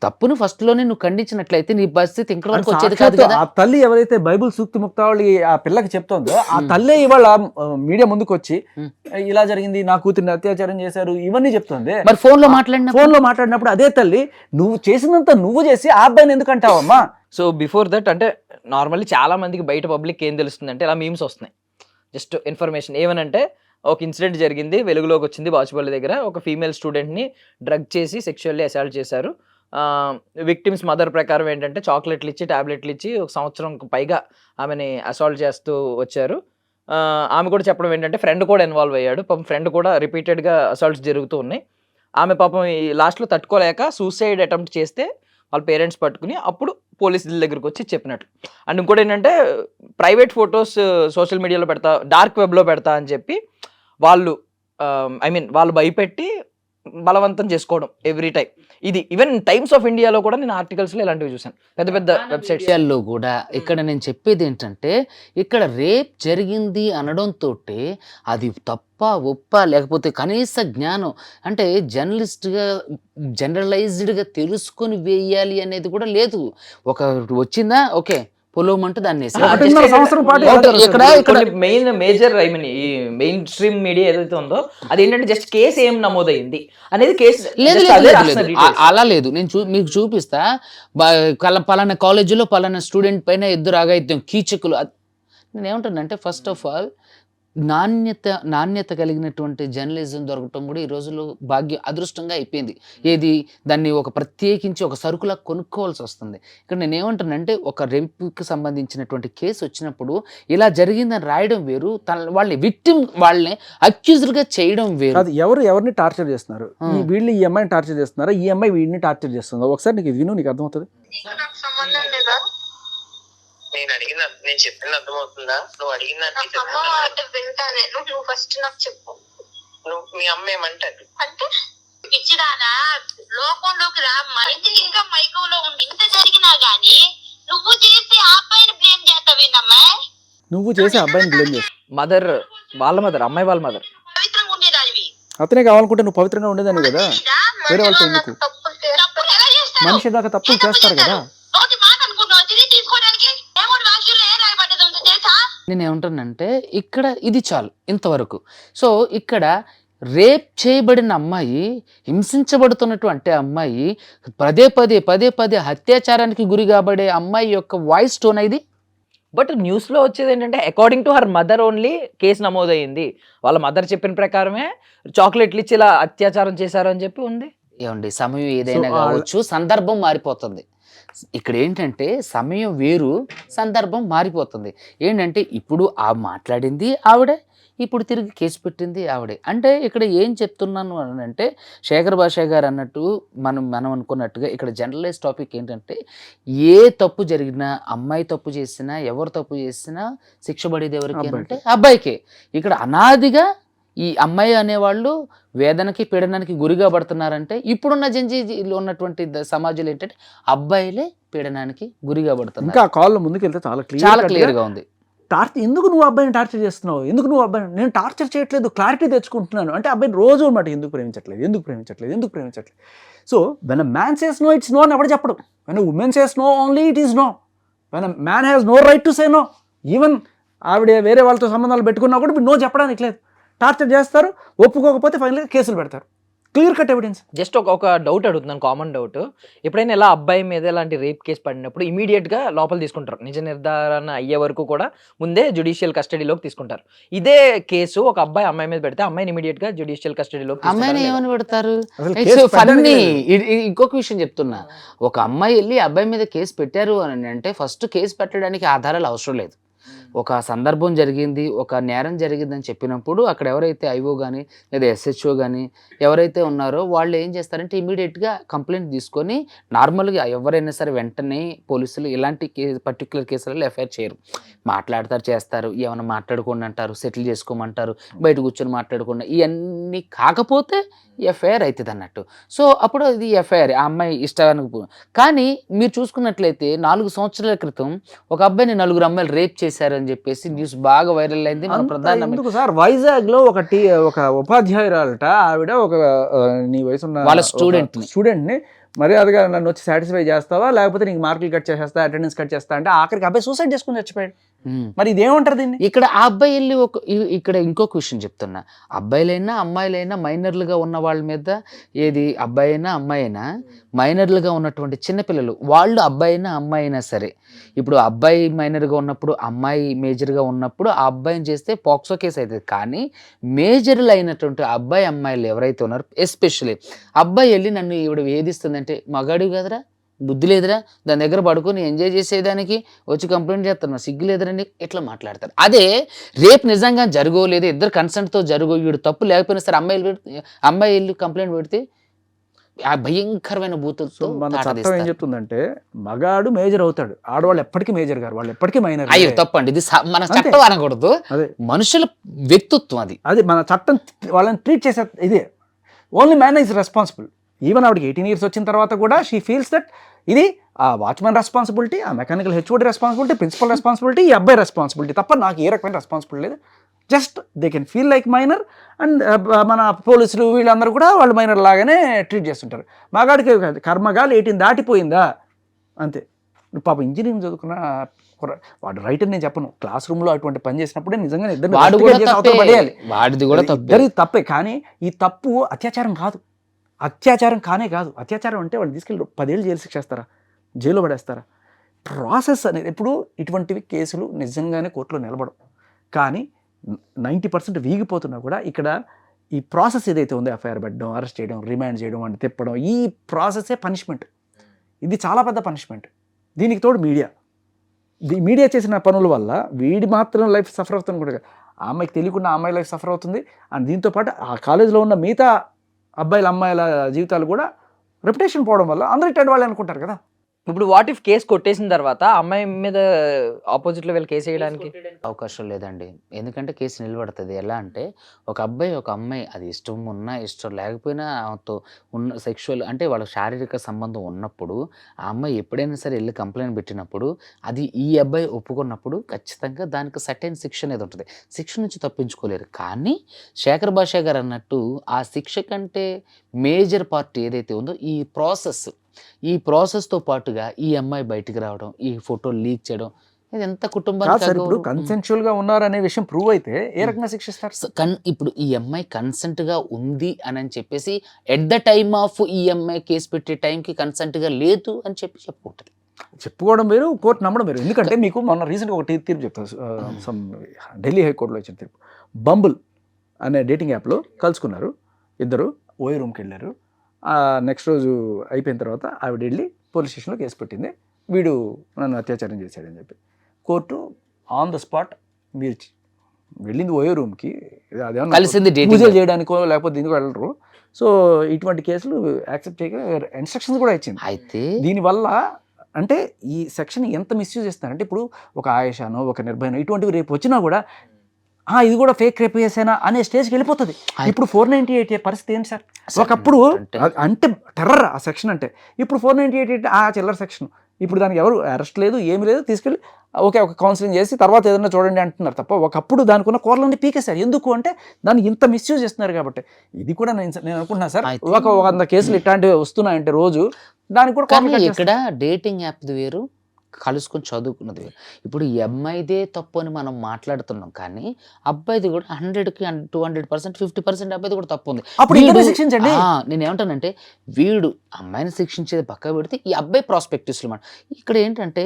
తప్పును ఫస్ట్లోనే నువ్వు ఖండించినట్లయితే నీ పరిస్థితి ఇక్కడ వరకు వచ్చేది కాదు కదా. ఆ తల్లి ఎవరైతే బైబిల్ సూక్తి ముక్తావళి ఆ పిల్లకి చెప్తోందో, ఆ తల్లే ఇవాళ మీడియా ముందుకు వచ్చి ఇలా జరిగింది, నా కూతురిని అత్యాచారం చేశారు, ఇవన్నీ చెప్తుంది. మరి ఫోన్ లో మాట్లాడినప్పుడు అదే తల్లి, నువ్వు చేసినంత నువ్వు చేసి ఆ అబ్బాయిని ఎందుకు అంటావమ్మా? సో బిఫోర్ దట్ అంటే నార్మల్లీ చాలా మందికి బయట పబ్లిక్ ఏం తెలుస్తుంది అంటే, ఇలా మీమ్స్ వస్తున్నాయి. జస్ట్ ఇన్ఫర్మేషన్ ఏమనంటే, ఒక ఇన్సిడెంట్ జరిగింది, వెలుగులోకి వచ్చింది, బాచుపల్లి దగ్గర ఒక ఫీమేల్ స్టూడెంట్ని డ్రగ్ చేసి సెక్షువల్లీ అసాల్ట్ చేశారు. విక్టిమ్స్ మదర్ ప్రకారం ఏంటంటే చాక్లెట్లు ఇచ్చి, ట్యాబ్లెట్లు ఇచ్చి ఒక సంవత్సరం పైగా ఆమెని అసాల్ట్ చేస్తూ వచ్చారు. ఆమె కూడా చెప్పడం ఏంటంటే ఫ్రెండ్ కూడా ఇన్వాల్వ్ అయ్యాడు. పాపం ఫ్రెండ్ కూడా రిపీటెడ్గా అసాల్ట్స్ జరుగుతూ ఉన్నాయి. ఆమె పాపం ఈ లాస్ట్లో తట్టుకోలేక సూసైడ్ అటెంప్ట్ చేస్తే వాళ్ళ పేరెంట్స్ పట్టుకుని అప్పుడు పోలీసుల దగ్గరికి వచ్చి చెప్పినట్లు. అండ్ ఇంకోటి ఏంటంటే, ప్రైవేట్ ఫొటోస్ సోషల్ మీడియాలో పెడతా, డార్క్ వెబ్లో పెడతా అని చెప్పి వాళ్ళు వాళ్ళు భయపెట్టి బలవంతం చేసుకోవడం ఎవ్రీ టైం. ఇది ఈవెన్ టైమ్స్ ఆఫ్ ఇండియాలో కూడా నేను ఆర్టికల్స్లో ఇలాంటివి చూసాను, పెద్ద పెద్ద వెబ్సైట్స్ లో కూడా. ఇక్కడ నేను చెప్పేది ఏంటంటే, ఇక్కడ రేప్ జరిగింది అనడంతో అది తప్ప ఒప్ప లేకపోతే కనీస జ్ఞానం అంటే జనరలైజ్డ్గా తెలుసుకొని వేయాలి అనేది కూడా లేదు. ఒక వచ్చిందా ఓకే పొలవమంటూ దాన్ని మెయిన్ మేజర్ ఈ మెయిన్ స్ట్రీమ్ మీడియా ఏదైతే ఉందో అది ఏంటంటే జస్ట్ కేసు ఏం నమోదైంది అనేది కేసు లేదు. అలా లేదు. నేను మీకు చూపిస్తా, పలానా కాలేజీలో పలానా స్టూడెంట్ పైన ఇద్దరు ఆగాయిత్యం కీచకులు. నేను ఏమంటానంటే, ఫస్ట్ ఆఫ్ ఆల్ నాణ్యత కలిగినటువంటి జర్నలిజం దొరకటం కూడా ఈ రోజుల్లో అదృష్టంగా అయిపోయింది. ఏది దాన్ని ఒక ప్రత్యేకించి ఒక సరుకులా కొనుక్కోవాల్సి వస్తుంది. ఇక్కడ నేను ఏమంటానంటే, ఒక రేప్కి సంబంధించినటువంటి కేసు వచ్చినప్పుడు ఇలా జరిగిందని రాయడం వేరు, వాళ్ళని విక్టిమ్ వాళ్ళని అక్యూజ్డ్గా చేయడం వేరు. అది ఎవరిని టార్చర్ చేస్తున్నారు? వీళ్ళు ఈ అమ్మాయిని టార్చర్ చేస్తున్నారా, ఈ అమ్మాయి వీడిని టార్చర్ చేస్తుందా? ఒకసారి నీకు విను, నీకు అర్థమవుతుంది. నేను అడిగిన, నేను చెప్పింది అర్థమవుతుందా? నువ్వు అడిగిందంటే వింటానే. నువ్వు ఫస్ట్ నాకు చెప్పు, నువ్వు మీ అమ్మ ఏమంటది అంటే, పిచ్చిదానా లోకంలోకి రా, ఇంటికి ఇంకా మైకంలో ఉండి ఇంత జరిగినా గానీ నువ్వు చేసి ఆ అబ్బాయిని బ్లేమ్ చేస్తావేందమ్మా? నువ్వు చేసి అబ్బాయిని బ్లేమ్ చేస్తావు. మదర్, వాళ్ళ మదర్, అమ్మాయి వాళ్ళ మదర్. పవిత్రంగా ఉండేదానివి, అతనే కావాలనుకుంటే నువ్వు పవిత్రంగా ఉండేదాన్ని కదా, వేరే వాళ్ళతో ఎందుకు? మనిషి దాకా తప్పులు చేస్తారు కదా. నేను ఏమంటానంటే, ఇక్కడ ఇది చాలు ఇంతవరకు. సో ఇక్కడ రేప్ చేయబడిన అమ్మాయి, హింసించబడుతున్నటువంటి అమ్మాయి, పదే పదే అత్యాచారానికి గురి కాబడే అమ్మాయి యొక్క వాయిస్ టోన్ ఇది. బట్ న్యూస్లో వచ్చేది ఏంటంటే, according to her mother only case నమోదయ్యింది. వాళ్ళ మదర్ చెప్పిన ప్రకారమే చాక్లెట్లు ఇచ్చి ఇలా అత్యాచారం చేశారు అని చెప్పి ఉంది. ఏమండి సమయం ఏదైనా So, కావచ్చు, సందర్భం మారిపోతుంది. ఇక్కడ ఏంటంటే సమయం వేరు, సందర్భం మారిపోతుంది. ఏంటంటే ఇప్పుడు మాట్లాడింది ఆవిడే, ఇప్పుడు తిరిగి కేసు పెట్టింది ఆవిడే. అంటే ఇక్కడ ఏం చెప్తున్నాను అని అంటే, శేఖర్ భాషా గారు అన్నట్టు మనం అనుకున్నట్టుగా ఇక్కడ జనరలైజ్ టాపిక్ ఏంటంటే, ఏ తప్పు జరిగినా, అమ్మాయి తప్పు చేసినా, ఎవరు తప్పు చేసినా శిక్ష పడేది ఎవరికి అంటే అబ్బాయికే. ఇక్కడ అనాదిగా ఈ అమ్మాయి అనేవాళ్ళు వేదనకి పీడనానికి గురిగా పడుతున్నారంటే, ఇప్పుడున్న జంజీలో ఉన్నటువంటి సమాజంలో ఏంటంటే అబ్బాయిలే పీడనానికి గురిగా పడుతున్నారు. ఇంకా కాల్లో ముందుకెళ్తే చాలా చాలా క్లియర్గా ఉంది. ఎందుకు నువ్వు అబ్బాయిని టార్చర్ చేస్తున్నావు, ఎందుకు నువ్వు అబ్బాయిని, నేను టార్చర్ చేయట్లేదు, క్లారిటీ తెచ్చుకుంటున్నాను అంటే అబ్బాయిని రోజు అనమాట ఎందుకు ప్రేమించట్లేదు. So when a man says no, it's no అని ఎవరు చెప్పడం. When a woman says no, only it is no. When a man has no right to say no. Even ఆవిడ వేరే వాళ్ళతో సంబంధాలు పెట్టుకున్నా కూడా నో చెప్పడానికి లేదు. టార్చర్ చేస్తారు, ఒప్పుకోకపోతే ఫైనల్గా కేసులు పెడతారు. Clear cut evidence. జస్ట్ ఒక డౌట్ అడుగుతున్నాను, కామన్ డౌట్. ఎప్పుడైనా ఇలా అబ్బాయి మీద ఇలాంటి రేప్ కేసు పడినప్పుడు ఇమీడియట్గా లోపల తీసుకుంటారు, నిజ నిర్ధారణ అయ్యే వరకు కూడా ముందే జ్యుడిషియల్ కస్టడీలోకి తీసుకుంటారు. ఇదే కేసు ఒక అబ్బాయి అమ్మాయి మీద పెడితే అమ్మాయిని ఇమీడియట్గా జ్యుడిషియల్ కస్టడీలోకి అమ్మాయిని ఏమని పెడతారు? అసలు కేసు ఫన్నీ. ఇంకొక విషయం చెప్తున్నా, ఒక అమ్మాయి వెళ్ళి అబ్బాయి మీద కేసు పెట్టారు అని అంటే ఫస్ట్ కేసు పెట్టడానికి ఆధారాలు అవసరం లేదు. ఒక సందర్భం జరిగింది, ఒక నేరం జరిగిందని చెప్పినప్పుడు అక్కడ ఎవరైతే ఐఓ కానీ లేదా ఎస్హెచ్ఓ కానీ ఎవరైతే ఉన్నారో వాళ్ళు ఏం చేస్తారంటే ఇమీడియట్గా కంప్లైంట్ తీసుకొని, నార్మల్గా ఎవరైనా సరే వెంటనే పోలీసులు ఇలాంటి పర్టికులర్ కేసులలో ఎఫ్ఐఆర్ చేయరు. మాట్లాడతారు, చేస్తారు, ఏమైనా మాట్లాడుకోండి అంటారు, సెటిల్ చేసుకోమంటారు, బయట కూర్చొని మాట్లాడుకోండి, ఇవన్నీ కాకపోతే ఎఫ్ఐఆర్ అవుతుంది అన్నట్టు. సో అప్పుడు అది ఎఫ్ఐఆర్, ఆ అమ్మాయి ఇష్టానికి. కానీ మీరు చూసుకున్నట్లయితే 4 సంవత్సరాల క్రితం ఒక అబ్బాయిని 4 అమ్మాయిలు రేప్ చేశారని చెప్పేసి న్యూస్ బాగా వైరల్ అయింది. మన ప్రధాన ఎందుకు సార్, వైజాగ్ లో ఒక ఉపాధ్యాయురాలట, ఆవిడ ఒక నీ వయసు ఉన్న వాళ్ళ స్టూడెంట్ని మర్యాదగా నన్ను వచ్చి సాటిస్ఫై చేస్తావా, లేకపోతే నీకు మార్కులు కట్ చేసేస్తా, అటెండెన్స్ కట్ చేస్తా అంటే ఆఖరికి అబ్బాయి సూసైడ్ చేసుకుని చచ్చిపోయాడు. మరి ఇదేమంటారు దీన్ని? ఇక్కడ ఆ అబ్బాయి వెళ్ళి ఇక్కడ ఇంకొక విషయం చెప్తున్నా, అబ్బాయిలైనా అమ్మాయిలైనా మైనర్లుగా ఉన్న వాళ్ళ మీద, ఏది అబ్బాయి అయినా అమ్మాయి అయినా మైనర్లుగా ఉన్నటువంటి చిన్నపిల్లలు వాళ్ళు అబ్బాయి అయినా అమ్మాయి అయినా సరే, ఇప్పుడు అబ్బాయి మైనర్గా ఉన్నప్పుడు అమ్మాయి మేజర్గా ఉన్నప్పుడు ఆ అబ్బాయిని చేస్తే పాక్సో కేసు అవుతుంది. కానీ మేజర్లు అయినటువంటి అబ్బాయి అమ్మాయిలు ఎవరైతే ఉన్నారో, ఎస్పెషల్లీ అబ్బాయి వెళ్ళి నన్ను ఈవిడ వేధిస్తుందంటే, మగాడు కదరా, బుద్ధి లేదురా, దాని దగ్గర పడుకొని ఎంజాయ్ చేసేదానికి వచ్చి కంప్లైంట్ చేస్తాను, సిగ్గు లేదురని ఇట్లా మాట్లాడతారు. అదే రేపు నిజంగా జరగలేదు, ఇద్దరు కన్సెంట్తో వీడు తప్పు లేకపోయినా సరే అమ్మాయి వెళ్ళి కంప్లైంట్ పెడితే ఆ భయంకరమైన బూతులతో మన చట్టం ఏం చెప్తుందంటే, మగాడు మేజర్ అవుతాడు, ఆడవాళ్ళు ఎప్పటికీ మేజర్ గారు, వాళ్ళు ఎప్పటికీ మైనర్. అయ్యో తప్పండి, ఇది మన చట్టం అనకూడదు, మనుషుల వ్యక్తిత్వం అది మన చట్టం వాళ్ళని ట్రీట్ చేసే ఇదే. Only man is responsible. Even ఆవిడకి 18 years వచ్చిన తర్వాత కూడా షీ ఫీల్స్ దట్ ఇది ఆ వాచ్మెన్ రెస్పాన్సిబిలిటీ, ఆ mechanical HOD responsibility, principal responsibility, ఈ అబ్బాయి రెస్పాన్సిబిలిటీ తప్ప నాకు ఏ రకమైన రెస్పాన్సిబిలిటీ లేదు. Just they can feel like minor. And మన పోలీసులు వీళ్ళందరూ కూడా వాళ్ళు మైనర్ లాగానే ట్రీట్ చేస్తుంటారు. మగాడికి కర్మగాలు 18 దాటిపోయిందా అంతే. పాప ఇంజనీరింగ్ చదువుకున్న వాడు రైట్ అని నేను చెప్పను, క్లాస్ రూమ్లో అటువంటి పని చేసినప్పుడే నిజంగా ఇద్దరు తప్పే. కానీ ఈ తప్పు అత్యాచారం కాదు, అత్యాచారం కాదు. అత్యాచారం అంటే వాళ్ళు తీసుకెళ్ళి 10 ఏళ్ళు జైలు శిక్ష వేస్తారా, జైల్లో పడేస్తారా? ప్రాసెస్ అనేది ఇప్పుడు ఇటువంటివి కేసులు నిజంగానే కోర్టులో నిలబడవు. కానీ 90% వీగిపోతున్నా కూడా ఇక్కడ ఈ ప్రాసెస్ ఏదైతే ఉందో, ఎఫ్ఐఆర్ పెట్టడం, అరెస్ట్ చేయడం, రిమాండ్ చేయడం, అంటే తిప్పడం, ఈ ప్రాసెసే పనిష్మెంట్. ఇది చాలా పెద్ద పనిష్మెంట్. దీనికి తోడు మీడియా చేసిన పనుల వల్ల వీడి మాత్రం లైఫ్ సఫర్ అవుతుంది కూడా, ఆ అమ్మాయికి తెలియకుండా ఆ అమ్మాయి లైఫ్ సఫర్ అవుతుంది. అండ్ దీంతోపాటు ఆ కాలేజీలో ఉన్న మిగతా అబ్బాయిల అమ్మాయిల జీవితాలు కూడా రెప్యుటేషన్ పోవడం వల్ల అందరూ ఇట్లాంటి వాళ్ళు అనుకుంటారు కదా. ఇప్పుడు వాట్ ఇఫ్ కేసు కొట్టేసిన తర్వాత అమ్మాయి మీద ఆపోజిట్లో వీళ్ళు కేసు వేయడానికి అవకాశం లేదండి. ఎందుకంటే కేసు నిలబడుతుంది. ఎలా అంటే ఒక అబ్బాయి ఒక అమ్మాయి అది ఇష్టం ఉన్నా ఇష్టం లేకపోయినా ఆమెతో ఉన్న సెక్షువల్ అంటే వాళ్ళ శారీరక సంబంధం ఉన్నప్పుడు ఆ అమ్మాయి ఎప్పుడైనా సరే వెళ్ళి కంప్లైంట్ పెట్టినప్పుడు అది ఈ అబ్బాయి ఒప్పుకున్నప్పుడు ఖచ్చితంగా దానికి సర్టెన్ శిక్ష అనేది ఉంటుంది. శిక్ష నుంచి తప్పించుకోలేరు. కానీ శేఖర్ భాషా గారు అన్నట్టు ఆ శిక్ష కంటే మేజర్ పార్ట్ ఏదైతే ఉందో ఈ ప్రాసెస్తో పాటుగా ఈ అమ్మాయి బయటికి రావడం, ఈ ఫోటో లీక్ చేయడం, ఇది ఎంత కుటుంబానికి. ఇప్పుడు కన్సెన్షువల్ గా ఉన్నారనే విషయం ప్రూవ్ అయితే ఏ రకంగా శిక్షిస్తారు? ఇప్పుడు ఈ అమ్మాయి కన్సెంట్ గా ఉంది అని చెప్పేసి ఎట్ ద టైమ్ ఆఫ్ ఈ అమ్మాయి కేసు పెట్టే టైంకి కన్సెంట్ గా లేదు అని చెప్పుకుంటుంది. చెప్పుకోవడం వేరు, కోర్టు నమ్మడం వేరు. ఎందుకంటే మీకు మొన్న రీసెంట్గా ఒక తీర్పు చెప్తాను, సమ్ ఢిల్లీ హైకోర్టులో ఇచ్చిన తీర్పు. బంబుల్ అనే డేటింగ్ యాప్లో కలుసుకున్నారు ఇద్దరు, ఓయే రూమ్కి వెళ్ళారు. నెక్స్ట్ రోజు అయిపోయిన తర్వాత ఆవిడ వెళ్ళి పోలీస్ స్టేషన్లో కేసు పెట్టింది, వీడు నన్ను అత్యాచారం చేశాడని చెప్పి. కోర్టు ఆన్ ద స్పాట్ మీరు వెళ్ళింది ఓయో రూమ్కి, అదేమన్నా కలిసింది dating పూజలు చేయడానికో లేకపోతే దీనికి వెళ్ళరు. సో ఇటువంటి కేసులు యాక్సెప్ట్ చేయక ఇన్స్ట్రక్షన్స్ కూడా ఇచ్చింది. అయితే దీనివల్ల అంటే ఈ సెక్షన్ ఎంత మిస్యూజ్ చేస్తున్నారంటే, ఇప్పుడు ఒక ఆయేషానో ఒక నిర్భయనో ఇటువంటివి రేపు వచ్చినా కూడా ఇది కూడా ఫేక్ రేప్ చేసేనా అనే స్టేజ్కి వెళ్ళిపోతుంది. ఇప్పుడు 498 పరిస్థితి ఏంటి సార్? ఒకప్పుడు అంటే టెర్రర్ ఆ సెక్షన్ అంటే, ఇప్పుడు 498 ఆ చిల్లర సెక్షన్. ఇప్పుడు దానికి ఎవరు అరెస్ట్ లేదు, ఏమి లేదు, తీసుకెళ్ళి ఓకే ఒక కౌన్సిలింగ్ చేసి తర్వాత ఏదైనా చూడండి అంటున్నారు తప్ప, ఒకప్పుడు దానికి ఉన్న కూరలన్నీ పీకేశారు. ఎందుకు అంటే దాన్ని ఇంత మిస్యూజ్ చేస్తున్నారు కాబట్టి. ఇది కూడా నేను అనుకుంటున్నా సార్, ఒక 100 కేసులు ఇట్లాంటివి వస్తున్నాయంటే రోజు, దానికి కూడా కానీ ఇక్కడ డేటింగ్ యాప్ వేరు, కలుసుకొని చదువుకున్నది వేరు. ఇప్పుడు ఈ అమ్మాయిదే తప్పు అని మనం మాట్లాడుతున్నాం, కానీ అబ్బాయిది కూడా 100కి 200%, 50% అబ్బాయిది కూడా తప్పు ఉంది. అప్పుడు ఇద్దరిని శిక్షించండి. నేను ఏమంటానంటే, వీడు అమ్మాయిని శిక్షించేది పక్క పెడితే ఈ అబ్బాయి ప్రాస్పెక్టివ్స్లో మాట. ఇక్కడ ఏంటంటే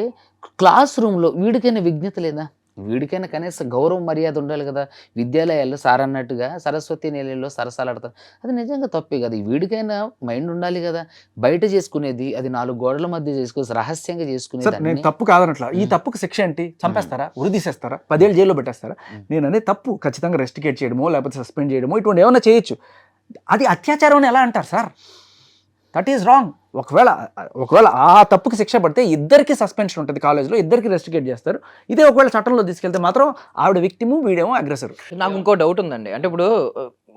క్లాస్ రూమ్లో వీడికైనా విజ్ఞత లేదా? వీడికైనా కనీసం గౌరవం మర్యాద ఉండాలి కదా. విద్యాలయాల్లో సార్ అన్నట్టుగా సరస్వతి నీళ్ళలో సరసాలాడతారు, అది నిజంగా తప్పే కదా. వీడికైనా మైండ్ ఉండాలి కదా. బయట చేసుకునేది అది 4 గోడల మధ్య చేసుకుని రహస్యంగా చేసుకునేది. నేను తప్పు కాదనట్లా, ఈ తప్పుకు శిక్ష ఏంటి? చంపేస్తారా, ఉరి తీసేస్తారా, 10 ఏళ్ళు జైల్లో పెట్టేస్తారా? నేను అనేది తప్పు ఖచ్చితంగా రెస్టికేట్ చేయడమో లేకపోతే సస్పెండ్ చేయడమో ఇటువంటి ఏమైనా చేయొచ్చు. అది అత్యాచారం అని ఎలా అంటారు సార్? That is wrong. ఒకవేళ ఆ తప్పుకి శిక్ష పడితే ఇద్దరికి సస్పెన్షన్ ఉంటుంది కాలేజ్లో, ఇద్దరికి రెస్టికేట్ చేస్తారు. ఇదే ఒకవేళ చట్టంలో తీసుకెళ్తే మాత్రం ఆవిడ విక్టిము, వీడేమో అగ్రెసర్. నాకు ఇంకో డౌట్ ఉందండి. అంటే ఇప్పుడు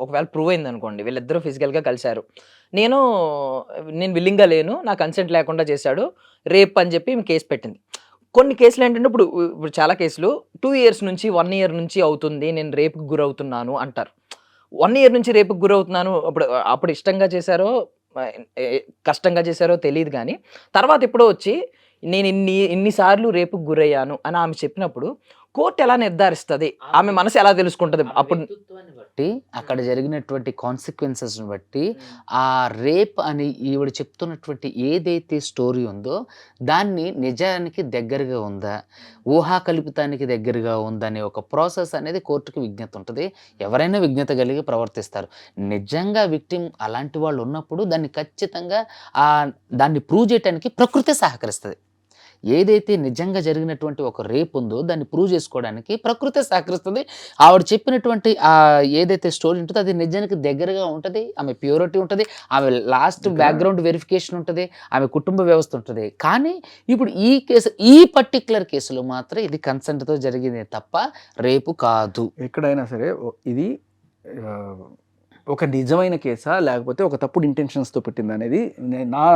ఒకవేళ ప్రూవ్ అయింది అనుకోండి, వీళ్ళిద్దరూ ఫిజికల్గా కలిశారు, నేను విల్లింగ్గా లేను, నా కన్సెంట్ లేకుండా చేశాడు, రేప్ అని చెప్పి కేసు పెట్టింది. కొన్ని కేసులు ఏంటంటే ఇప్పుడు చాలా కేసులు 2 years నుంచి 1 year నుంచి అవుతుంది, నేను రేపుకి గురవుతున్నాను అంటారు. 1 year నుంచి రేపుకి గురవుతున్నాను, అప్పుడు ఇష్టంగా చేశారో కష్టంగా చేశారో తెలియదు, కానీ తర్వాత ఎప్పుడో వచ్చి నేను ఇన్నిసార్లు రేపుకి గురయ్యాను అని ఆమె చెప్పినప్పుడు కోర్టు ఎలా నిర్ధారిస్తుంది? ఆమె మనసు ఎలా తెలుసుకుంటుంది? అప్పుడు బట్టి అక్కడ జరిగినటువంటి కాన్సిక్వెన్సెస్ని బట్టి ఆ రేప్ అని ఈవిడ చెప్తున్నటువంటి ఏదైతే స్టోరీ ఉందో దాన్ని నిజానికి దగ్గరగా ఉందా, ఊహాకల్పితానికి దగ్గరగా ఉందా అనే ఒక ప్రాసెస్ అనేది కోర్టుకి విజ్ఞత ఉంటుంది. ఎవరైనా విజ్ఞత కలిగి ప్రవర్తిస్తారు. నిజంగా విక్టిమ్ అలాంటి వాళ్ళు ఉన్నప్పుడు దాన్ని ఖచ్చితంగా దాన్ని ప్రూవ్ చేయడానికి ప్రకృతి సహకరిస్తుంది. ఏదైతే నిజంగా జరిగినటువంటి ఒక రేప్ ఉందో దాన్ని ప్రూవ్ చేసుకోవడానికి ప్రకృతి సహకరిస్తుంది. ఆవిడ చెప్పినటువంటి ఏదైతే స్టోరీ ఉంటుందో అది నిజానికి దగ్గరగా ఉంటుంది. ఆమె ప్యూరిటీ ఉంటుంది, ఆమె లాస్ట్ బ్యాక్గ్రౌండ్ వెరిఫికేషన్ ఉంటుంది, ఆమె కుటుంబ వ్యవస్థ ఉంటుంది. కానీ ఇప్పుడు ఈ పర్టికులర్ కేసులో మాత్రం ఇది కన్సెంట్తో జరిగింది తప్ప రేపు కాదు. ఎక్కడైనా సరే ఇది ఒక నిజమైన కేసా లేకపోతే ఒక తప్పుడు ఇంటెన్షన్స్తో పెట్టింది అనేది నా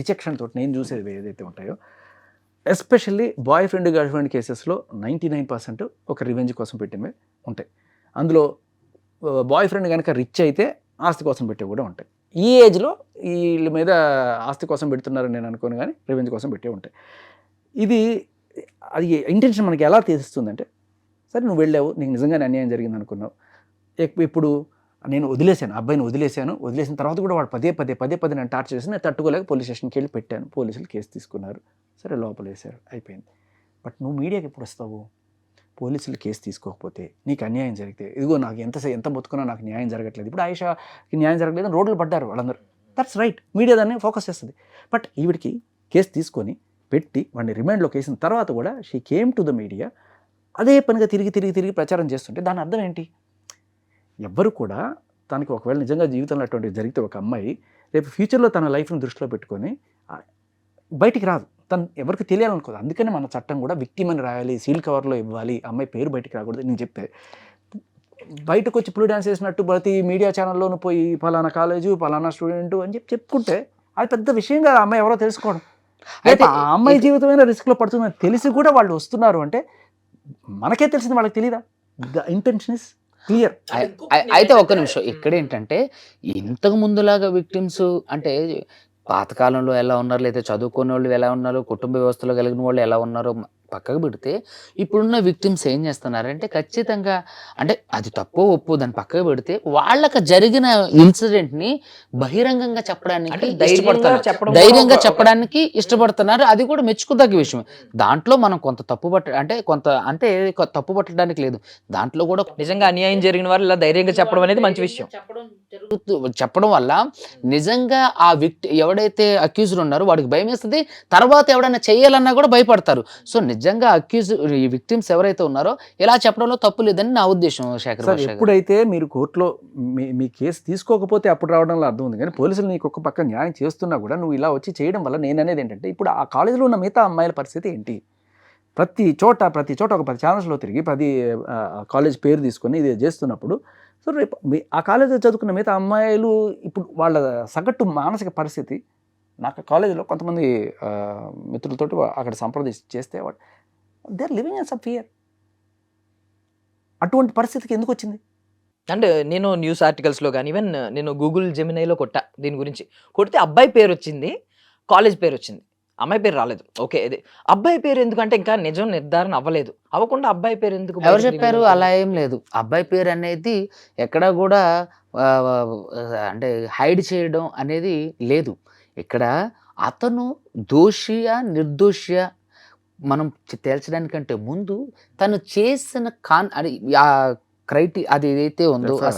విచక్షణతో నేను చూసేది ఏదైతే ఉంటాయో, especially bye friend girl friend కేసెస్లో 99% ఒక రివెంజ్ కోసం పెట్టినవి ఉంటాయి. అందులో బాయ్ ఫ్రెండ్ కనుక రిచ్ అయితే ఆస్తి కోసం పెట్టేవి కూడా ఉంటాయి. ఈ ఏజ్లో వీళ్ళ మీద ఆస్తి కోసం పెడుతున్నారని నేను అనుకోను, కానీ రివెంజ్ కోసం పెట్టే ఉంటాయి. అది ఇంటెన్షన్ మనకి ఎలా తెలుస్తుందంటే, సరే నువ్వు వెళ్ళావు, నీకు నిజంగానే అన్యాయం జరిగింది అనుకున్నావు, ఇప్పుడు నేను అబ్బాయిని వదిలేసిన తర్వాత కూడా వాడు పదే నన్ను టార్చర్ చేసి నేను తట్టుకోలేక పోలీస్ స్టేషన్కి వెళ్ళి పెట్టాను. పోలీసులు కేసు తీసుకున్నారు, సరే లోపల వేశారు, అయిపోయింది. బట్ నువ్వు మీడియాకి ఎప్పుడు వస్తావు? పోలీసులు కేసు తీసుకోకపోతే నీకు అన్యాయం జరిగితే, ఇదిగో నాకు ఎంత బతుకున్నా నాకు న్యాయం జరగట్లేదు, ఇప్పుడు ఆయేషాకి న్యాయం జరగలేదు, రోడ్లు పడ్డారు వాళ్ళందరూ, దట్స్ రైట్, మీడియా దాన్ని ఫోకస్ చేస్తుంది. బట్ ఈవిడికి కేసు తీసుకొని పెట్టి వాడిని రిమాండ్లోకి వేసిన తర్వాత కూడా she came to the media, అదే పనిగా తిరిగి ప్రచారం చేస్తుంటే దాని అర్థం ఏంటి? ఎవ్వరు కూడా తనకి ఒకవేళ నిజంగా జీవితంలో అటువంటివి జరిగితే ఒక అమ్మాయి రేపు ఫ్యూచర్లో తన లైఫ్ని దృష్టిలో పెట్టుకొని బయటికి రాదు, తను ఎవరికి తెలియాలనుకోదు. అందుకని మన చట్టం కూడా విక్టిమ్ అని రాయాలి, సీల్ కవర్లో ఇవ్వాలి, అమ్మాయి పేరు బయటికి రాకూడదు. నేను చెప్తే బయటకు వచ్చి పులి డ్యాన్స్ చేసినట్టు ప్రతి మీడియా ఛానల్లోనూ పోయి ఫలానా కాలేజు ఫలానా స్టూడెంట్ అని చెప్పుకుంటే అది పెద్ద విషయం కాదు. అమ్మాయి ఎవరో తెలుసుకోవడం, అయితే ఆ అమ్మాయి జీవితమైన రిస్క్లో పడుతుందని తెలిసి కూడా వాళ్ళు వస్తున్నారు అంటే మనకే తెలిసింది, వాళ్ళకి తెలియదా? The intention is clear. అయితే ఒక్క నిమిషం, ఇక్కడ ఏంటంటే ఇంతకు ముందులాగా విక్టిమ్స్ అంటే పాతకాలంలో ఎలా ఉన్నారు, లేదా చదువుకునే వాళ్ళు ఎలా ఉన్నారు, కుటుంబ వ్యవస్థలో కలిగిన వాళ్ళు ఎలా ఉన్నారో పక్కకు పెడితే ఇప్పుడున్న విక్టిమ్స్ ఏం చేస్తున్నారంటే ఖచ్చితంగా అంటే అది తప్పో ఒప్పో దాన్ని పక్కకు పెడితే వాళ్ళకి జరిగిన ఇన్సిడెంట్ని బహిరంగంగా చెప్పడానికి ధైర్యంగా చెప్పడానికి ఇష్టపడుతున్నారు. అది కూడా మెచ్చుకోదగ్గ విషయం. దాంట్లో మనం కొంత తప్పు పట్టడానికి లేదు, దాంట్లో కూడా నిజంగా అన్యాయం జరిగిన వారు ఇలా ధైర్యంగా చెప్పడం అనేది మంచి విషయం. చెప్పడం వల్ల నిజంగా ఆ వ్యక్తి ఎవడైతే అక్యూజ్డ్ ఉన్నారో వాడికి భయం వేస్తుంది, తర్వాత ఎవడైనా చేయాలన్నా కూడా భయపడతారు. సో నిజంగా ఈ విక్టిమ్స్ ఎవరైతే ఉన్నారో ఇలా చెప్పడంలో తప్పు లేదని నా ఉద్దేశం. శేఖర్ సార్ భాష గారు. ఎప్పుడైతే మీరు కోర్టులో మీ కేసు తీసుకోకపోతే అప్పుడు రావడంలో అర్థం ఉంది, కానీ పోలీసులు నీకు ఒక పక్క న్యాయం చేస్తున్నా కూడా నువ్వు ఇలా వచ్చి చేయడం వల్ల నేను అనేది ఏంటంటే, ఇప్పుడు ఆ కాలేజీలో ఉన్న మిగతా అమ్మాయిల పరిస్థితి ఏంటి? ప్రతి చోట ఒక 10 ఛానల్స్లో తిరిగి 10 కాలేజ్ పేరు తీసుకొని ఇది చేస్తున్నప్పుడు, సో రేపు ఆ కాలేజీలో చదువుకున్న మిగతా అమ్మాయిలు ఇప్పుడు వాళ్ళ సగటు మానసిక పరిస్థితి, నాకు కాలేజీలో కొంతమంది మిత్రులతోటి అక్కడ సంప్రదించి చేస్తే they are living in some fear. అటువంటి పరిస్థితికి ఎందుకు వచ్చింది? అండ్ నేను న్యూస్ ఆర్టికల్స్లో కానీ ఈవెన్ నేను గూగుల్ జెమినైలో కొట్టా దీని గురించి, కొడితే అబ్బాయి పేరు వచ్చింది, కాలేజ్ పేరు వచ్చింది, అమ్మాయి పేరు రాలేదు. ఓకే, ఇది అబ్బాయి పేరు ఎందుకంటే ఇంకా నిజం నిర్ధారణ అవ్వలేదు, అవ్వకుండా అబ్బాయి పేరు ఎందుకు ఎవరు చెప్పారు? అలా ఏం లేదు. అబ్బాయి పేరు అనేది ఎక్కడ కూడా అంటే హైడ్ చేయడం అనేది లేదు. ఇక్కడ అతను దోషియా నిర్దోషియా మనం తేల్చడానికంటే ముందు తను చేసిన అది ఆ అది ఏదైతే ఉందో ఆ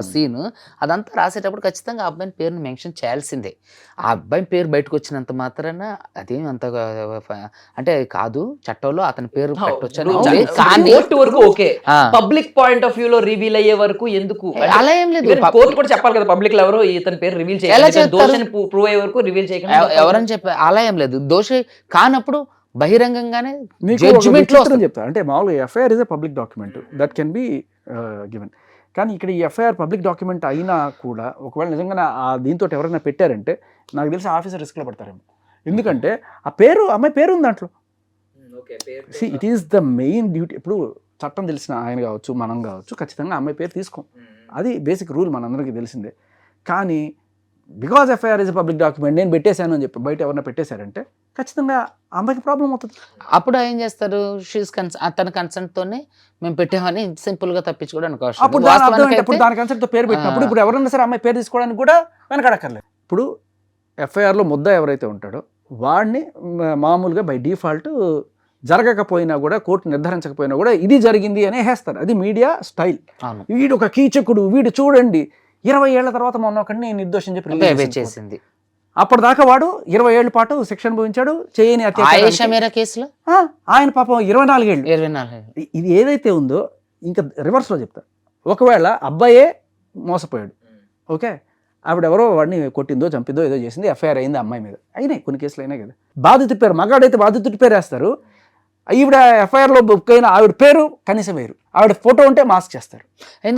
సీన్ అదంతా రాసేటప్పుడు ఖచ్చితంగా ఆ అబ్బాయిని పేరుని మెన్షన్ చేయాల్సిందే. ఆ అబ్బాయి పేరు బయటకు వచ్చినంత మాత్రాన అదేం అంత అంటే కాదు, చట్టంలో అతని పేరు వరకు okay, public point of view లో రివీల్ అయ్యే వరకు ఎందుకు అలా ఏం లేదు. కోర్టు కూడా చెప్పాలి కదా, పబ్లిక్ లో ఎవరో ఇతని పేరు రివీల్ చేయాలి, దోషాన్ని ప్రూవ్ అయ్యే వరకు రివీల్ చేయకుండా ఎవరని చెప్పారు? అలా ఏం లేదు. దోషి కానప్పుడు బహిరంగంగానే జడ్జిమెంట్ లో చెప్తారు. అంటే మామూలుగా FIR is a public document that can be given. కానీ ఇక్కడ ఈ ఎఫ్ఐఆర్ పబ్లిక్ డాక్యుమెంట్ అయినా కూడా ఒకవేళ నిజంగా దీంతో ఎవరైనా పెట్టారంటే నాకు తెలిసి ఆఫీసర్ రిస్క్లో పడతారేమో. ఎందుకంటే ఆ పేరు అమ్మాయి పేరు ఉంది దాంట్లో. It is the main duty. ఇప్పుడు చట్టం తెలిసిన ఆయన కావచ్చు, మనం కావచ్చు, ఖచ్చితంగా అమ్మాయి పేరు తీసుకోం, అది బేసిక్ రూల్ మనందరికీ తెలిసిందే. కానీ because FIR is public document నేను పెట్టేశాను అని చెప్పి బయట ఎవరైనా పెట్టేశారంటే ఖచ్చితంగా అమ్మాయికి ప్రాబ్లం అవుతుంది. అప్పుడు ఏం చేస్తారు? తన కన్సెంట్ తోనే మేము పెట్టామని సింపుల్ గా తప్పించుకోవడానికి అప్పుడు దాని కన్సెంట్ తో పేరు పెట్టినప్పుడు ఇప్పుడు ఎవరైనా సరే అమ్మాయి పేరు తీసుకోవడానికి కూడా వెనకడక్కర్లేదు. ఇప్పుడు ఎఫ్ఐఆర్లో ముద్ద ఎవరైతే ఉంటాడో వాడిని మామూలుగా బై డిఫాల్ట్ జరగకపోయినా కూడా కోర్టు నిర్ధారించకపోయినా కూడా ఇది జరిగింది అనే వేస్తారు. అది మీడియా స్టైల్. వీడు ఒక కీచకుడు, వీడు చూడండి 20 ఏళ్ల తర్వాత మొన్న ఒకటి నేను నిర్దోషం చెప్పి చేసింది. అప్పటిదాకా వాడు 20 ఏళ్ల పాటు శిక్ష అనుభవించాడు చేయని కేసులో. ఆయన పాపం 24 ఏళ్ళు. ఇది ఏదైతే ఉందో ఇంకా రివర్స్లో చెప్తా. ఒకవేళ అబ్బాయే మోసపోయాడు, ఓకే, ఆవిడెవరో వాడిని కొట్టిందో చంపిందో ఏదో చేసింది, ఎఫ్ఐఆర్ అయింది అమ్మాయి మీద, అయినాయి కొన్ని కేసులు అయినాయి కదా. బాధితుడి పేరు, మగాడైతే బాధితుడి పేరు వేస్తారు, ఈవిడ ఎఫ్ఐఆర్లో బుక్ అయిన ఆవిడ పేరు కనీసం వేరు, ఆవిడ ఫోటో ఉంటే మాస్క్ చేస్తారు.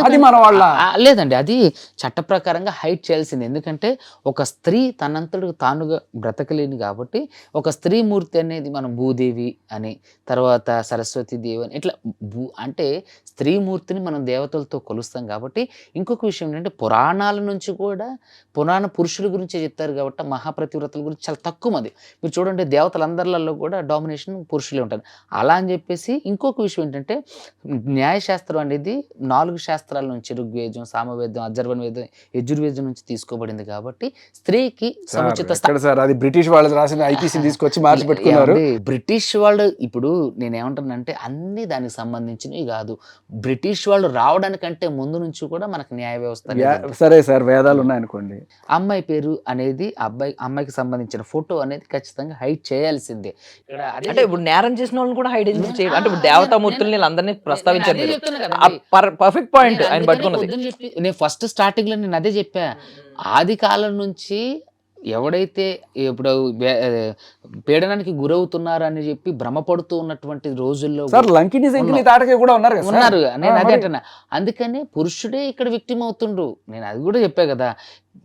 అది మన వాళ్ళ లేదండి, అది చట్ట ప్రకారంగా హైడ్ చేయాల్సింది. ఎందుకంటే ఒక స్త్రీ తనంతటికి తానుగా బ్రతకలేని కాబట్టి ఒక స్త్రీ మూర్తి అనేది మనం భూదేవి అని, తర్వాత సరస్వతీదేవి అని, ఇట్లా అంటే స్త్రీ మూర్తిని మనం దేవతలతో కొలుస్తాం కాబట్టి. ఇంకొక విషయం ఏంటంటే పురాణాల నుంచి కూడా పురాణ పురుషుల గురించి చెప్తారు కాబట్టి మహాప్రతివ్రతల గురించి చాలా తక్కువ మంది. మీరు చూడండి దేవతలందరిలో కూడా డామినేషన్ పురుషులే ఉంటారు. అలా అని చెప్పేసి ఇంకొక విషయం ఏంటంటే న్యాయశాస్త్రం అనేది 4 శాస్త్రాల నుంచి ఋగ్వేదం, సామవేదం, అథర్వణ వేదం, యజుర్వేదం నుంచి తీసుకోబడింది కాబట్టి స్త్రీకి సముచిత అది బ్రిటిష్ వాళ్ళు రాసిన ఐపీసీ తీసుకొచ్చి మార్చి పెట్టుకున్నారు. బ్రిటిష్ వాళ్ళు ఇప్పుడు నేనేమంటానంటే అన్ని దానికి సంబంధించినవి కాదు. బ్రిటిష్ వాళ్ళు రావడానికంటే ముందు నుంచి కూడా మనకు న్యాయ వ్యవస్థ సరే సార్ వేదాలు ఉన్నాయనుకోండి, అమ్మాయి పేరు అనేది అమ్మాయికి సంబంధించిన ఫోటో అనేది ఖచ్చితంగా హైడ్ చేయాల్సిందే. అంటే ఇప్పుడు నేరం చేసిన వాళ్ళని కూడా హైడ్ చేయాలి. అంటే ఇప్పుడు దేవతామూర్తుల్ని అందరినీ ప్రస్తావించారు. పర్ఫెక్ట్ పాయింట్ ఆయన పట్టుకున్నది. నేను ఫస్ట్ స్టార్టింగ్ లో నేను అదే చెప్పా. ఆది కాలం నుంచి ఎవడైతే ఇప్పుడు పీడనానికి గురవుతున్నారని చెప్పి భ్రమపడుతూ ఉన్నటువంటి రోజుల్లో ఉన్నారు. నేను అదే అంటున్నా. అందుకనే పురుషుడే ఇక్కడ విక్టిమ్ అవుతుండ్రు. నేను అది కూడా చెప్పా కదా.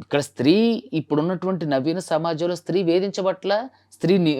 ఇక్కడ స్త్రీ ఇప్పుడున్నటువంటి నవీన సమాజంలో స్త్రీ వేధించబట్ల, స్త్రీని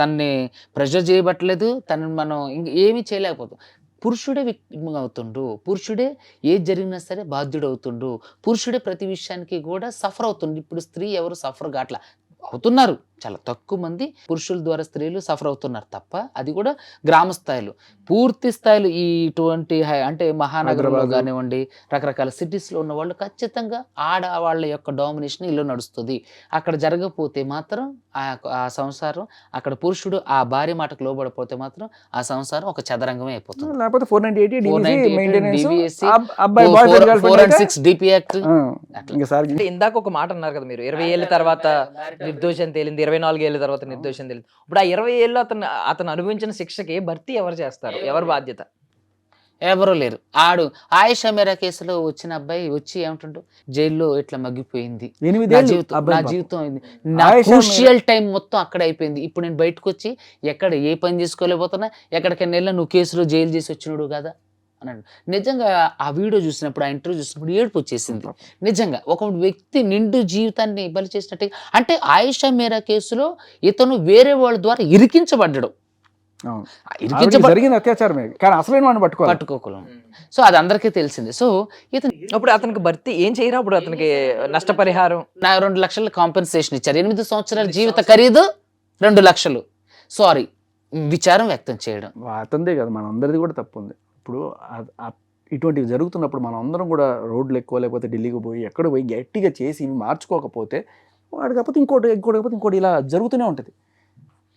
తన్ని ప్రెషర్ చేయబట్టలేదు, తనని మనం ఏమీ చేయలేకపోతాం. పురుషుడే విక్టిమ్ అవుతుండు, పురుషుడే ఏది జరిగినా సరే బాధ్యుడు అవుతుండు, పురుషుడే ప్రతి విషయానికి కూడా సఫర్ అవుతుండు. ఇప్పుడు స్త్రీ ఎవరు సఫర్ కావట్లా, అవుతున్నారు చాలా తక్కువ మంది పురుషుల ద్వారా స్త్రీలు సఫర్ అవుతున్నారు తప్ప, అది కూడా గ్రామ స్థాయిలో. పూర్తి స్థాయిలో ఈ ఇటువంటి అంటే మహానగరంలో హైదరాబాదు. కానివ్వండి, రకరకాల సిటీస్లో ఉన్న వాళ్ళు ఖచ్చితంగా ఆడవాళ్ళ యొక్క డామినేషన్ ఇల్లు నడుస్తుంది. అక్కడ జరగకపోతే మాత్రం ఆ సంసారం, అక్కడ పురుషుడు ఆ భార్య మాటకు లోబడిపోతే మాత్రం ఆ సంసారం ఒక చదరంగమే అయిపోతుంది. లేకపోతే 498 మెయింటెనెన్స్ DVSC, అబ్బాయి bye friend girl 4 and 6 DP act. ఇంకా సార్ అంటే ఇందాక ఒక మాట అన్నారు కదా మీరు, 20 ఏళ్ళ తర్వాత నిర్దోషం తేలింది, 24 ఏళ్ళ తర్వాత నిర్దోషం తేలింది. ఇప్పుడు ఆ 20 ఏళ్ళు అతను అనుభవించిన శిక్షకి భర్తీ ఎవరు చేస్తారు, ఎవరు బాధ్యత? ఎవరూ లేరు. ఆయేషా మీరా కేసులో వచ్చిన అబ్బాయి వచ్చి ఏమంటుండు, జైల్లో ఇట్లా మగ్గిపోయింది, 8 నా ఏళ్ళు జీవితం అబ్బాయి అయింది, నా ఆయేషా క్రూషియల్ టైం మొత్తం అక్కడ అయిపోయింది. ఇప్పుడు నేను బయటకు వచ్చి ఎక్కడ ఏ పని చేసుకోలేకపోతున్నా, ఎక్కడికైనా వెళ్ళా, నువ్వు కేసులో జైలు చేసి వచ్చినాడు కదా అన్నాడు. నిజంగా ఆ వీడియో చూసినప్పుడు, ఆ ఇంటర్వ్యూ చూసినప్పుడు ఏడుపు వచ్చేసింది. నిజంగా ఒక వ్యక్తి నిండు జీవితాన్ని బలి చేసినట్టు. అంటే ఆయేషా మీరా కేసులో ఇతను వేరే వాళ్ళ ద్వారా ఇరికించబడ్డాడు. జరిగిన అత్యాచారమే, కానీ అసలైన వాడిని పట్టుకోకలం. సో అది అందరికీ తెలిసింది. సో ఇతను అప్పుడు అతనికి భర్తీ ఏం చేయరా, అప్పుడు అతనికి నష్టపరిహారం 2 లక్షల కాంపెన్సేషన్ ఇచ్చారు. 8 సంవత్సరాల జీవిత ఖరీదు 2 లక్షలు. సారీ, విచారం వ్యక్తం చేయడం అతందే కదా, మన అందరిది కూడా తప్పు ఉంది. ఇప్పుడు ఇటువంటివి జరుగుతున్నప్పుడు మనం అందరం కూడా రోడ్లు ఎక్కువ, లేకపోతే ఢిల్లీకి పోయి ఎక్కడ పోయి గట్టిగా చేసి ఇవి మార్చుకోకపోతే వాడు కాకపోతే ఇంకోటి ఇలా జరుగుతూనే ఉంటుంది.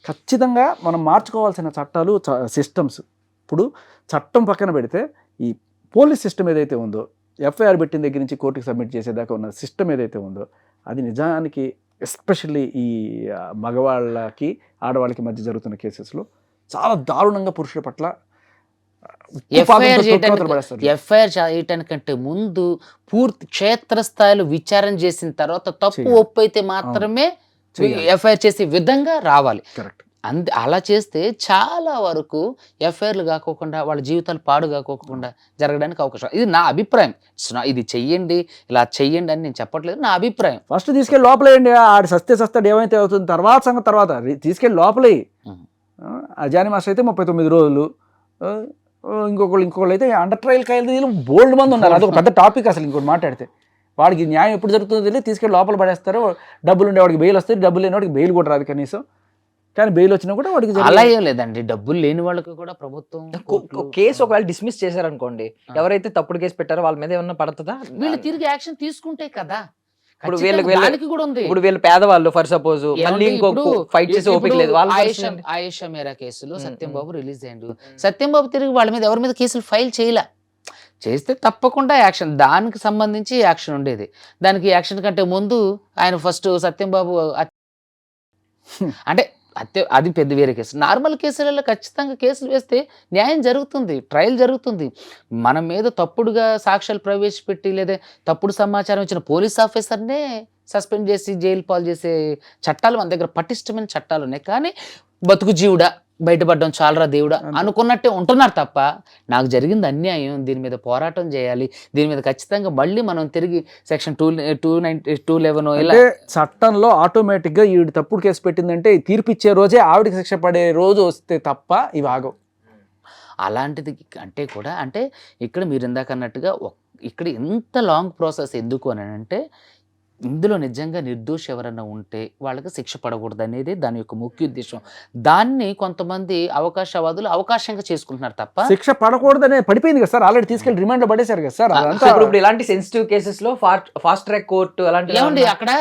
ఖచ్చితంగా మనం మార్చుకోవాల్సిన చట్టాలు, సిస్టమ్స్. ఇప్పుడు చట్టం పక్కన పెడితే ఈ పోలీస్ సిస్టమ్ ఏదైతే ఉందో, ఎఫ్ఐఆర్ పెట్టిన దగ్గర నుంచి కోర్టుకి సబ్మిట్ చేసేదాకా ఉన్న సిస్టమ్ ఏదైతే ఉందో, అది నిజానికి ఎస్పెషల్లీ ఈ మగవాళ్ళకి ఆడవాళ్ళకి మధ్య జరుగుతున్న కేసెస్లో చాలా దారుణంగా పురుషుల పట్ల ఎఫ్ఐఆర్ చేయటానికంటే ముందు పూర్తి క్షేత్రస్థాయిలో విచారణ చేసిన తర్వాత తప్పు ఒప్పు అయితే మాత్రమే ఎఫ్ఐఆర్ చేసే విధంగా రావాలి. అలా చేస్తే చాలా వరకు ఎఫ్ఐఆర్లు కాకోకుండా వాళ్ళ జీవితాలు పాడు కాకోకుండా జరగడానికి అవకాశం. ఇది నా అభిప్రాయం. ఇది చెయ్యండి, ఇలా చెయ్యండి అని నేను చెప్పట్లేదు, నా అభిప్రాయం. ఫస్ట్ తీసుకెళ్ళి లోపలేయండి, ఆడు సస్తాడు ఏమైతే అవుతుంది తర్వాత సంగతి, తర్వాత తీసుకెళ్ళి లోపలే. అజాని మాస్టర్ అయితే 39 రోజులు, ఇంకొకళ్ళు అయితే అండర్ ట్రయల్ ఖైదీలు బోల్డ్ మంది ఉన్నారు. అదొక పెద్ద టాపిక్ అసలు. ఇంకోటి మాట్లాడితే వాడికి న్యాయం ఎప్పుడు జరుగుతుందో తెలియదు, తీసుకెళ్ళి లోపల పడేస్తారు. డబ్బులు ఉండేవాడికి బెయిల్ వస్తుంది, డబ్బులు లేని వాడికి బెయిల్ కూడా రాదు కనీసం. కానీ బెయిల్ వచ్చినా కూడా వాడికి అలా ఏం లేదండి, డబ్బులు లేని వాళ్ళకి కూడా ప్రభుత్వం కేసు ఒకవేళ డిస్మిస్ చేశారనుకోండి, ఎవరైతే తప్పుడు కేసు పెట్టారో వాళ్ళ మీద ఏమన్నా పడుతుందా? వీళ్ళు తిరిగి యాక్షన్ తీసుకుంటే కదా. ఇప్పుడు వీళ్ళు పేదవాళ్ళు ఫర్ సపోజ్ మళ్ళీ ఇంకొక ఫైట్ చేసి ఓపిక లేదు. ఆయేషా మీరా కేసులో సత్యంబాబు రిలీజ్ అయ్యిండు. సత్యంబాబు తిరిగి వాళ్ళ మీద ఎవరి మీద కేసులు ఫైల్ చేయలే. చేస్తే తప్పకుండా యాక్షన్, దానికి సంబంధించి యాక్షన్ ఉండేది. దానికి యాక్షన్ కంటే ముందు ఆయన ఫస్ట్ సత్యంబాబు అంటే అది పెద్ద వేరే కేసు. నార్మల్ కేసులలో ఖచ్చితంగా కేసులు వేస్తే న్యాయం జరుగుతుంది, ట్రయల్ జరుగుతుంది. మన మీద తప్పుడుగా సాక్ష్యాలు ప్రవేశపెట్టి లేదా తప్పుడు సమాచారం ఇచ్చిన పోలీస్ ఆఫీసర్నే సస్పెండ్ చేసి జైలు పాలు చేసే చట్టాలు మన దగ్గర పటిష్టమైన చట్టాలు ఉన్నాయి. కానీ బతుకు జీవుడా, బయటపడ్డం చాలరా దేవుడా అనుకున్నట్టే ఉంటున్నారు తప్ప, నాకు జరిగింది అన్యాయం, దీని మీద పోరాటం చేయాలి, దీని మీద ఖచ్చితంగా మళ్ళీ మనం తిరిగి సెక్షన్ 211 ఇలా చట్టంలో ఆటోమేటిక్గా ఈ తప్పుడు కేసు పెట్టిందంటే తీర్పిచ్చే రోజే ఆవిడకి శిక్ష పడే రోజు వస్తే తప్ప ఇవి ఆగవు. అలాంటిది అంటే కూడా అంటే ఇక్కడ మీరు ఇందాక అన్నట్టుగా ఇక్కడ ఎంత లాంగ్ ప్రాసెస్ ఎందుకు అని అంటే, ఇందులో నిజంగా నిర్దోషి ఎవరైనా ఉంటే వాళ్ళకి శిక్ష పడకూడదు అనేది దాని యొక్క ముఖ్య ఉద్దేశం. దాన్ని కొంతమంది అవకాశవాదులు అవకాశంగా చేసుకుంటున్నారు తప్ప శిక్ష పడకూడదనే పడిపోయింది కదా సార్, ఆల్రెడీ తీసుకెళ్ళి రిమాండ్ లో పడేశారు కదా సార్. ఇప్పుడు ఇలాంటి సెన్సిటివ్ కేసెస్ లో ఫాస్ట్ ట్రాక్ కోర్టు అలాంటి ఏమండి అక్కడ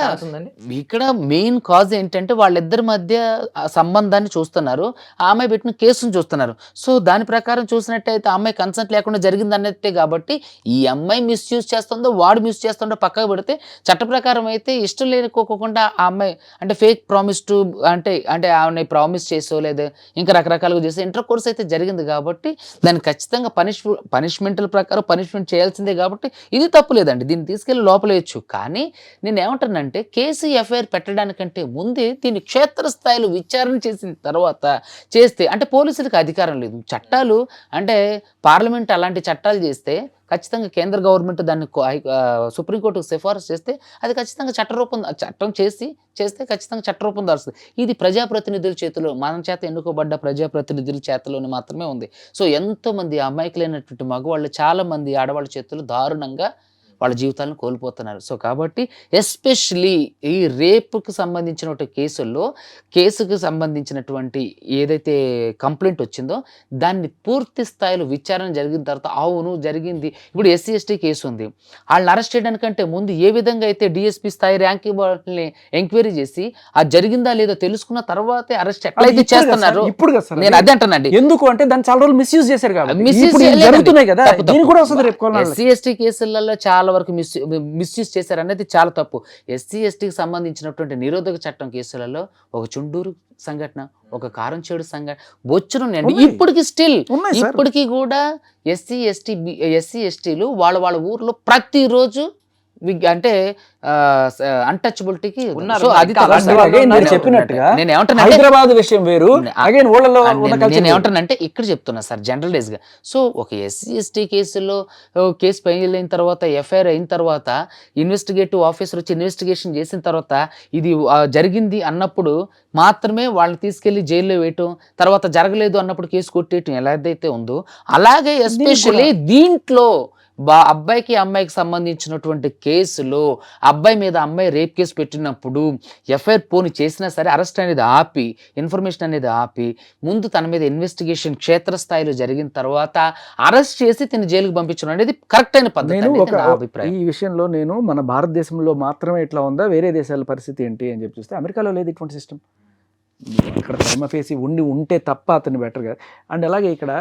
ఇక్కడ మెయిన్ కాజ్ ఏంటంటే వాళ్ళిద్దరి మధ్య సంబంధాన్ని చూస్తున్నారు, ఆ అమ్మాయి పెట్టిన కేసును చూస్తున్నారు. సో దాని ప్రకారం చూసినట్టయితే ఆ అమ్మాయి కన్సెంట్ లేకుండా జరిగింది అన్నట్టే. కాబట్టి ఈ అమ్మాయి మిస్యూజ్ చేస్తుందో వాడు మిస్ చేస్తుండో పక్కకు పెడితే చట్ట ప్రకారం అయితే ఇష్టం లేకోకుండా ఆ అమ్మాయి అంటే ఫేక్ ప్రామిస్ టు అంటే ఆమె ప్రామిస్ చేసో లేదా ఇంకా రకరకాలుగా చేసో ఇంటర్ కోర్స్ అయితే జరిగింది. కాబట్టి దాన్ని ఖచ్చితంగా పనిష్మెంట్ల ప్రకారం పనిష్మెంట్ చేయాల్సిందే. కాబట్టి ఇది తప్పు లేదండి, దీన్ని తీసుకెళ్ళి లోపలేయచ్చు. కానీ నేను ఏమంటానంటే కేసు ఎఫ్ఐఆర్ పెట్టడానికంటే ముందే దీన్ని క్షేత్రస్థాయిలో విచారణ చేసిన తర్వాత చేస్తే, అంటే పోలీసులకు అధికారం లేదు. చట్టాలు అంటే పార్లమెంట్ అలాంటి చట్టాలు చేస్తే ఖచ్చితంగా కేంద్ర గవర్నమెంట్ దాన్ని సుప్రీంకోర్టుకు సిఫారసు చేస్తే అది ఖచ్చితంగా చట్టం చేస్తే ఖచ్చితంగా చట్టరూపం దాల్స్తుంది. ఇది ప్రజాప్రతినిధుల చేతిలో, మన చేత ఎన్నుకోబడ్డ ప్రజాప్రతినిధుల చేతిలోనే మాత్రమే ఉంది. సో ఎంతోమంది అమాయకులైనటువంటి మగవాళ్ళు, చాలా మంది ఆడవాళ్ళ చేతులు దారుణంగా వాళ్ళ జీవితాలను కోల్పోతున్నారు. సో కాబట్టి ఎస్పెషలీ ఈ రేపుకి సంబంధించిన కేసుల్లో కేసుకు సంబంధించినటువంటి ఏదైతే కంప్లైంట్ వచ్చిందో దాన్ని పూర్తి స్థాయిలో విచారణ జరిగిన తర్వాత అవును జరిగింది. ఇప్పుడు ఎస్సీ ఎస్టీ కేసు ఉంది, వాళ్ళని అరెస్ట్ చేయడానికంటే ముందు ఏ విధంగా అయితే డిఎస్పీ స్థాయి ర్యాంకింగ్ వాళ్ళని ఎంక్వైరీ చేసి అది జరిగిందా లేదో తెలుసుకున్న తర్వాతే అరెస్ట్ ఎట్లయితే చేస్తున్నారు. ఇప్పుడు కదా సార్ నేను అదే అంటానండి, ఎందుకు అంటే దాన్ని చాలా రోజులు మిస్యూజ్ చేశారు కాబట్టి Misuse ఇప్పుడు ఇవి చేయలేదండి. జరుగుతున్నాయి కదా, తప్పు, దీన్ని తప్పు. కూడా వస్తుంది రేపు కొన్నాళ్ళు. ఎస్సీ ఎస్టీ కేసులలో చాలా వరకు మిస్యూజ్ చేశారు అనేది చాలా తప్పు. ఎస్సీ ఎస్టీకి సంబంధించినటువంటి నిరోధక చట్టం కేసులలో ఒక చుండూరు సంఘటన, ఒక కారంచేడు సంఘటన బొచ్చును ఉన్నాయి. ఇప్పటికి స్టిల్ ఉన్నాయి సార్. ఇప్పటికీ కూడా ఎస్సీ ఎస్టీలు వాళ్ళ ఊర్లో ప్రతిరోజు అంటే అన్టచబిలిటీకి ఉన్నారు. సో అది ఇంకా తప్పు అలాంటి సార్. వాళ్ళు Again మీరు ఉన్నారు. చెప్పినట్టుగా నేను ఏమంటానంటే హైదరాబాద్ విషయం వేరు, అగైన్ ఊళ్ళలో ఉన్న నేను culture వేరు. ఏమంటానంటే ఇక్కడ చెప్తున్నా సార్ జనరలైజ్గా. సో ఒక ఎస్సీ ఎస్టీ కేసులో కేసు ఫైల్ అయిన తర్వాత ఎఫ్ఐఆర్ అయిన తర్వాత ఇన్వెస్టిగేటివ్ ఆఫీసర్ వచ్చి ఇన్వెస్టిగేషన్ చేసిన తర్వాత ఇది జరిగింది అన్నప్పుడు మాత్రమే వాళ్ళని తీసుకెళ్లి జైల్లో వేయటం, తర్వాత జరగలేదు అన్నప్పుడు కేసు కొట్టేయటం ఎలాగైతే ఉందో అలాగే ఎస్పెషల్లీ దీంట్లో అబ్బాయికి అమ్మాయికి సంబంధించినటువంటి కేసులో అబ్బాయి మీద అమ్మాయి రేప్ కేసు పెట్టినప్పుడు ఎఫ్ఐఆర్ పోని చేసినా సరే అరెస్ట్ అనేది ఆపి ఇన్ఫర్మేషన్ అనేది ఆపి ముందు తన మీద ఇన్వెస్టిగేషన్ క్షేత్రస్థాయిలో జరిగిన తర్వాత అరెస్ట్ చేసి తిని జైలుకి పంపించడం అనేది కరెక్ట్ అయిన పద్ధతి నేను అనేది ఒక నా అభిప్రాయం. ఈ విషయంలో నేను మన భారతదేశంలో మాత్రమే ఇట్లా ఉందా, వేరే దేశాల పరిస్థితి ఏంటి అని చెప్పి చూస్తే అమెరికాలో లేదు ఇటువంటి సిస్టమ్. ఇక్కడ ప్రైమ ఫేసి ఉంటే తప్ప అతను బెటర్ కదా. అండ్ అలాగే ఇక్కడ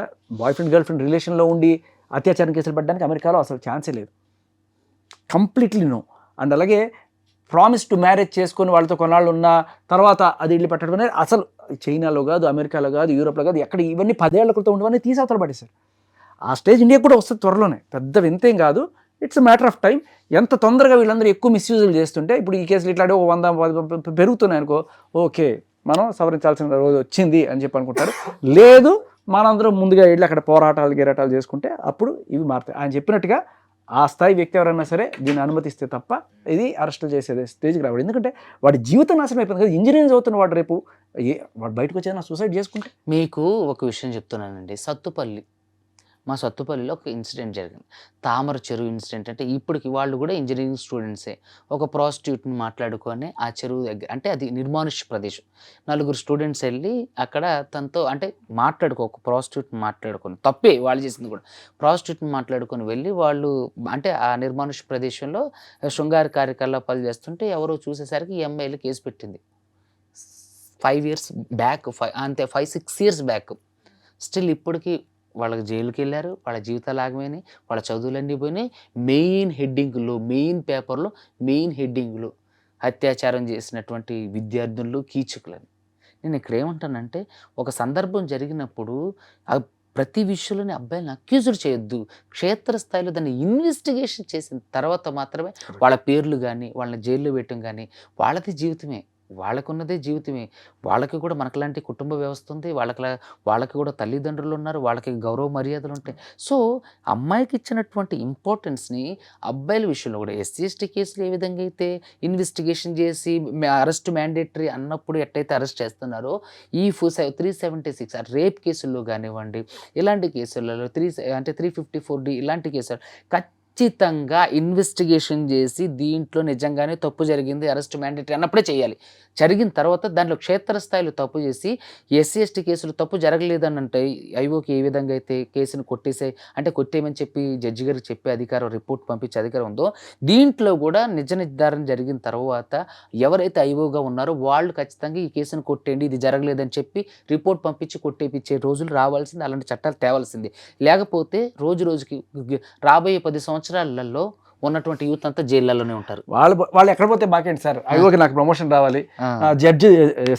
బాయ్ ఫ్రెండ్ గర్ల్ ఫ్రెండ్ రిలేషన్లో ఉండి అత్యాచారం కేసులు పడడానికి అమెరికాలో అసలు ఛాన్సే లేదు, కంప్లీట్లీ నో. అండ్ అలాగే ప్రామిస్ టు మ్యారేజ్ చేసుకొని వాళ్ళతో కొన్నాళ్ళు ఉన్న తర్వాత అది ఇల్లు పెట్టడం అనేది అసలు చైనాలో కాదు, అమెరికాలో కాదు, యూరోప్లో కాదు, ఎక్కడ ఇవన్నీ 10 ఏళ్ల క్రితం ఉండవన్నీ తీసి అవతల పడేశారు. ఆ స్టేజ్ ఇండియా కూడా వస్తుంది త్వరలోనే, పెద్ద వింతేం కాదు, ఇట్స్ మ్యాటర్ ఆఫ్ టైం. ఎంత తొందరగా వీళ్ళందరూ ఎక్కువ మిస్యూజులు చేస్తుంటే ఇప్పుడు ఈ కేసులు ఇట్లాంటి 100 పెరుగుతున్నాయి అనుకో, ఓకే మనం సవరించాల్సిన రోజు వచ్చింది అని చెప్పి అనుకుంటారు. లేదు మనందరం ముందుగా వెళ్ళి అక్కడ పోరాటాలు గిరాటాలు చేసుకుంటే అప్పుడు ఇవి మారుతాయి. ఆయన చెప్పినట్టుగా ఆ స్థాయి వ్యక్తి ఎవరైనా సరే దీన్ని అనుమతిస్తే తప్ప ఇది అరెస్టులు చేసేది స్టేజ్కి రావడం. ఎందుకంటే వాడి జీవితం నాశనం అయిపోయింది కదా. ఇంజనీరింగ్ చదువుతున్న వాడు రేపు వాడు బయటకు వచ్చేనా సూసైడ్ చేసుకుంటే. మీకు ఒక విషయం చెప్తున్నానండి, మా సత్తుపల్లిలో ఒక ఇన్సిడెంట్ జరిగింది, తామర చెరువు ఇన్సిడెంట్. అంటే ఇప్పటికి వాళ్ళు కూడా ఇంజనీరింగ్ స్టూడెంట్సే. ఒక ప్రాస్టిట్యూట్ని మాట్లాడుకొని ఆ చెరువు దగ్గర, అంటే అది నిర్మానుష్య ప్రదేశం, 4 స్టూడెంట్స్ వెళ్ళి అక్కడ తనతో అంటే ఒక ప్రాస్టిట్యూట్ని మాట్లాడుకొని, తప్పే వాళ్ళు చేసింది కూడా, ప్రాస్టిట్యూట్ని మాట్లాడుకొని వెళ్ళి వాళ్ళు అంటే ఆ నిర్మానుష్య ప్రదేశంలో శృంగార కార్యకలాపాలు చేస్తుంటే ఎవరో చూసేసరికి ఈ అమ్మాయిలు కేసు పెట్టింది 5 years బ్యాక్, అంతే 5-6 years బ్యాక్. స్టిల్ ఇప్పటికీ వాళ్ళకి జైలుకి వెళ్ళారు, వాళ్ళ జీవితాలు ఆగమైనాయి, వాళ్ళ చదువులన్నీ పోయినాయి. మెయిన్ హెడ్డింగ్లో అత్యాచారం చేసినటువంటి విద్యార్థులు కీచకులని. నేను ఇక్కడ ఏమంటానంటే ఒక సందర్భం జరిగినప్పుడు ప్రతి విషయంలోనే అబ్బాయిలను అక్యూజ్డ్ చేయొద్దు, క్షేత్రస్థాయిలో దాన్ని ఇన్వెస్టిగేషన్ చేసిన తర్వాత మాత్రమే వాళ్ళ పేర్లు కానీ వాళ్ళని జైల్లో పెట్టడం కానీ, వాళ్ళది జీవితమే, వాళ్ళకున్నదే జీవితమే, వాళ్ళకి కూడా మనకులాంటి కుటుంబ వ్యవస్థ ఉంది, వాళ్ళకి కూడా తల్లిదండ్రులు ఉన్నారు, వాళ్ళకి గౌరవ మర్యాదలు ఉంటాయి. సో అమ్మాయికి ఇచ్చినటువంటి ఇంపార్టెన్స్ని అబ్బాయిల విషయంలో కూడా ఎస్సీ ఎస్టీ కేసులు ఏ విధంగా అయితే ఇన్వెస్టిగేషన్ చేసి అరెస్ట్ మ్యాండేటరీ అన్నప్పుడు ఎట్టయితే అరెస్ట్ చేస్తున్నారో ఈ 376 రేప్ కేసుల్లో కానివ్వండి, ఇలాంటి కేసులలో 354D ఇలాంటి కేసులు ఖచ్చితంగా ఇన్వెస్టిగేషన్ చేసి దీంట్లో నిజంగానే తప్పు జరిగింది, అరెస్ట్ మ్యాండేటరీ అన్నప్పుడే చేయాలి. జరిగిన తర్వాత దాంట్లో క్షేత్రస్థాయిలో తప్పు చేసి ఎస్సీ ఎస్టీ కేసులు తప్పు జరగలేదని అంటే ఐఓకి ఏ విధంగా అయితే కేసును కొట్టేయమని చెప్పి జడ్జి గారికి చెప్పే అధికారం, రిపోర్ట్ పంపించే అధికారం ఉందో, దీంట్లో కూడా నిజ నిర్ధారణ జరిగిన తర్వాత ఎవరైతే ఐఓగా ఉన్నారో వాళ్ళు ఖచ్చితంగా ఈ కేసును కొట్టేయండి, ఇది జరగలేదని చెప్పి రిపోర్ట్ పంపించి కొట్టేపించే రోజులు రావాల్సింది, అలాంటి చట్టాలు తేవాల్సింది. లేకపోతే రోజుకి రాబోయే 10 సంవత్సరాలలో ఉన్నటువంటి యూత్ అంతా జైళ్ళలోనే ఉంటారు. వాళ్ళు ఎక్కడ పోతే మాకేంటి సార్, ఐఓకి నాకు ప్రమోషన్ రావాలి, జడ్జి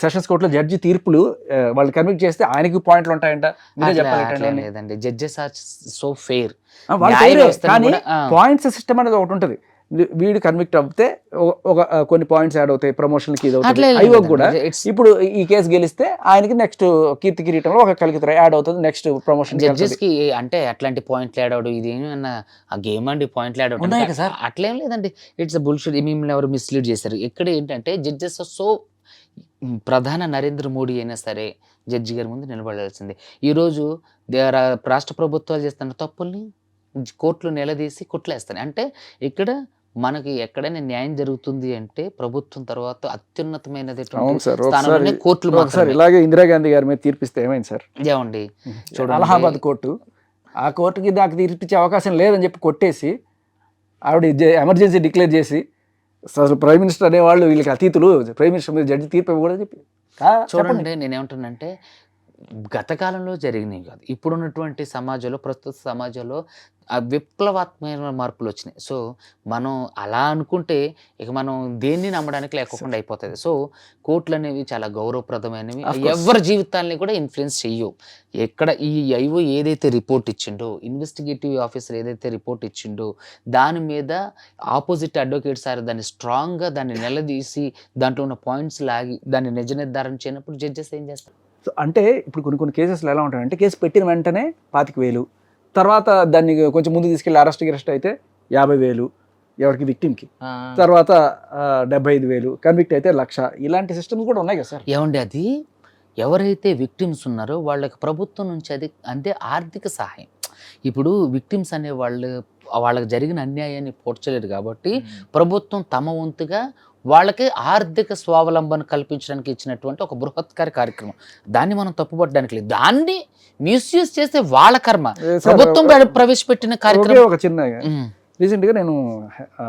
సెషన్స్ కోర్టులో జడ్జి తీర్పులు వాళ్ళు కన్విక్ట్ చేస్తే ఆయనకి పాయింట్లు ఉంటాయంట. లేదండి, జడ్జెస్ ఆర్ సో ఫెయిర్. కానీ పాయింట్స్ సిస్టమ్ అనేది ఒకటి ఉంటుంది. వీడు కన్విక్ట్ అవుతే కొన్ని పాయింట్స్ యాడ్ అవుతాయి, ప్రమోషన్కి ఇది అవుతుంది. ఐఓకి కూడా ఇప్పుడు ఈ కేసు గెలిస్తే ఆయనకి నెక్స్ట్ కీర్తి కిరీటంలో ఒక కలిగిత యాడ్ అవుతుంది, నెక్స్ట్ ప్రమోషన్. జడ్జెస్ కి అంటే అట్లాంటి పాయింట్లు యాడ్ అవడం ఇది ఏమన్నా ఆ గేమ్ అండి, పాయింట్లు యాడ్ అవడం అట్లేం లేదండి. It's bullshit. మిమ్మల్ని ఎవరు మిస్లీడ్ చేశారు. ఇక్కడ ఏంటంటే జడ్జెస్ సో ప్రధాన నరేంద్ర మోడీ అయినా సరే జడ్జి గారి ముందు నిలబడాల్సిందే. ఈరోజు రాష్ట్ర ప్రభుత్వాలు చేస్తున్న తప్పుల్ని కోర్టులు నిలదీసి కుట్లేస్తాయి. అంటే ఇక్కడ మనకి ఎక్కడైనా న్యాయం జరుగుతుంది అంటే ప్రభుత్వం తర్వాత అత్యున్నతమైనది అవును సార్. స్థానంలోనే కోర్టులు ఒకసారి మాత్రమే. ఇలాగే ఇందిరాగాంధీ గారి మీద తీర్పిస్తే ఏమైంది సార్? ఏమండి చూడండి, అలహాబాద్ కోర్టు ఆ కోర్టుకి దాకా తీర్పిచ్చే అవకాశం లేదని చెప్పి కొట్టేసి ఆవిడ ఎమర్జెన్సీ డిక్లేర్ చేసి అసలు ప్రైమ్ మినిస్టర్ అనేవాళ్ళు వీళ్ళకి అతీతులు, ప్రైమ్ మినిస్టర్ మీద జడ్జి తీర్పు ఇవ్వకూడదని చెప్పి చూడండి నేనేమంటున్నానంటే గత కాలంలో జరిగినాయి కాదు, ఇప్పుడున్నటువంటి సమాజంలో, ప్రస్తుత సమాజంలో ఆ విప్లవాత్మకమైన మార్పులు వచ్చినాయి. సో మనం అలా అనుకుంటే ఇక మనం దేన్ని నమ్మడానికి లేకుండా అయిపోతుంది. సో కోర్టులు అనేవి చాలా గౌరవప్రదమైనవి, ఎవరి జీవితాలని కూడా ఇన్ఫ్లుయెన్స్ చెయ్యవు. ఎక్కడ ఈ ఐఓ ఏదైతే రిపోర్ట్ ఇచ్చిండో, ఇన్వెస్టిగేటివ్ ఆఫీసర్ ఏదైతే రిపోర్ట్ ఇచ్చిండో దాని మీద ఆపోజిట్ అడ్వకేట్ సార్ దాన్ని స్ట్రాంగ్గా దాన్ని నిలదీసి దాంట్లో ఉన్న పాయింట్స్ లాగి దాన్ని నిజ నిర్ధారణ చేయనప్పుడు జడ్జెస్ ఏం చేస్తారు? సో అంటే ఇప్పుడు కొన్ని కేసెస్లో ఎలా ఉంటాయంటే కేసు పెట్టిన వెంటనే 25,000, తర్వాత దాన్ని కొంచెం ముందు తీసుకెళ్ళి అరెస్ట్ అయితే 50,000 ఎవరికి విక్టిమ్కి, తర్వాత 75,000, కన్విక్ట్ అయితే 1,00,000. ఇలాంటి సిస్టమ్స్ కూడా ఉన్నాయి కదా సార్. ఏమండి అది ఎవరైతే విక్టిమ్స్ ఉన్నారో వాళ్ళకి ప్రభుత్వం నుంచి అది అంటే ఆర్థిక సహాయం. ఇప్పుడు విక్టిమ్స్ అనే వాళ్ళకి జరిగిన అన్యాయాన్ని పోడ్చలేరు కాబట్టి ప్రభుత్వం తమ వంతుగా వాళ్ళకి ఆర్థిక స్వావలంబన కల్పించడానికి ఇచ్చినటువంటి ఒక బృహత్కార కార్యక్రమం. దాన్ని మనం తప్పుపట్టడానికి లేదు, దాన్ని మిస్యూజ్ చేస్తే వాళ్ళ కర్మ. ప్రభుత్వం ప్రవేశపెట్టిన కార్యక్రమం. ఒక చిన్న రీసెంట్గా నేను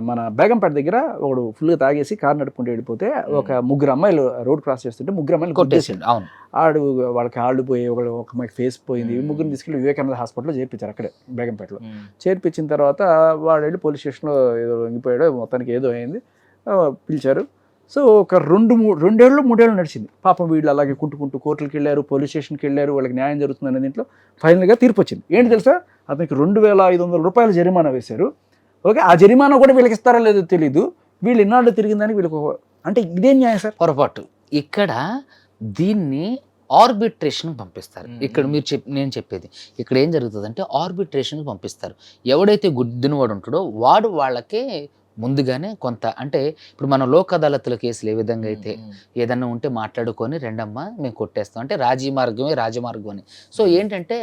మన బేగంపేట దగ్గర ఒకడు ఫుల్గా తాగేసి కారు నడుపుకుంటూ వెళ్ళిపోతే ఒక 3 అమ్మాయిలు రోడ్ క్రాస్ చేస్తుంటే 3 అమ్మాయిలు కొట్టేసిండు. అవును, వాళ్ళకి ఆళ్ళు పోయి ఒక అమ్మాయికి ఫేస్ పోయింది. 3 తీసుకెళ్ళి వివేకానంద హాస్పిటల్లో చేర్పించారు అక్కడే బేగంపేటలో. చేర్పించిన తర్వాత వాడు వెళ్ళి పోలీస్ స్టేషన్లో ఏదో లొంగిపోయాడు, మొత్తానికి ఏదో అయింది, పిలిచారు. సో ఒక 2-3 ఏళ్ళు నడిచింది పాపం. వీళ్ళు అలాగే కుంటుకుంటూ కోర్టులకు వెళ్ళారు, పోలీస్ స్టేషన్కి వెళ్ళారు, వాళ్ళకి న్యాయం జరుగుతుందనే దీంట్లో ఫైనల్గా తీర్పు వచ్చింది. ఏంటి తెలుసా, అతనికి 2,500 రూపాయలు జరిమానా వేశారు. ఓకే, ఆ జరిమానా కూడా వీళ్ళకి ఇస్తారో లేదో తెలీదు. వీళ్ళు ఇన్నాళ్ళు తిరిగిందని వీళ్ళకి అంటే ఇదేం న్యాయం సార్? పొరపాటు. ఇక్కడ దీన్ని ఆర్బిట్రేషన్కి పంపిస్తారు. ఇక్కడ నేను చెప్పేది ఇక్కడ ఏం జరుగుతుందంటే ఆర్బిట్రేషన్కి పంపిస్తారు. ఎవడైతే గుద్దినవాడు ఉంటాడో వాడు వాళ్ళకే ముందుగానే కొంత అంటే ఇప్పుడు మనం లోక్ అదాలత్ల కేసులు ఏ విధంగా అయితే ఏదన్నా ఉంటే మాట్లాడుకొని రెండమ్మ మేము కొట్టేస్తాం అంటే రాజమార్గం అని. సో ఏంటంటే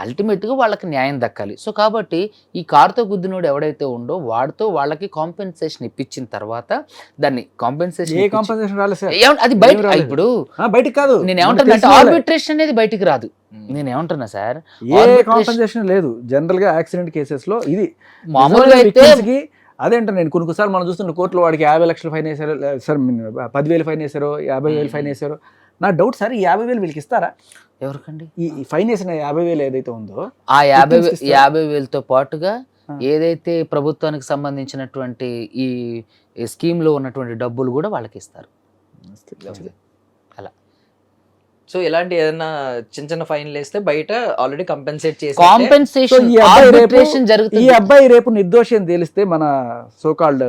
అల్టిమేట్గా వాళ్ళకి న్యాయం దక్కాలి. సో కాబట్టి ఈ కారుతో గుద్దినోడు ఎవడైతే ఉండో వాడితో వాళ్ళకి కాంపెన్సేషన్ ఇప్పించిన తర్వాత దాన్ని కాంపెన్సేషన్ రాలేదు సార్. అది బయట ఇప్పుడు బయటికి కాదు. నేను ఏమంటున్నా అంటే ఆర్బిట్రేషన్ అనేది బయటికి రాదు. నేను ఏమంటున్నా సార్, ఏ కాంపెన్సేషన్ లేదు. జనరల్ గా యాక్సిడెంట్ కేసెస్ లో ఇది మామూలుగా అయితే అదేంటే నేను కొన్నిసార్లు మనం చూస్తున్న కోర్టులో వాడికి 50 లక్షలు ఫైన్ వేశారు సార్, 10,000 ఫైన్ వేశారు, 50,000 ఫైన్ వేశారు. నా డౌట్ సార్, ఈ 50,000 వీళ్ళకి ఇస్తారా? ఎవరికండి ఈ ఫైన్ వేసిన 50,000 ఏదైతే ఉందో ఆ 50,000తో పాటుగా ఏదైతే ప్రభుత్వానికి సంబంధించినటువంటి ఈ స్కీమ్లో ఉన్నటువంటి డబ్బులు కూడా వాళ్ళకి ఇస్తారు. అలా సో ఇలాంటి ఏదైనా చిన్న ఫైన్లు వేస్తే బయట ఆల్రెడీ కంపెన్సేట్ చేసి ఈ అబ్బాయి రేపు నిర్దోషి అని తెలిస్తే మన సోకాల్డ్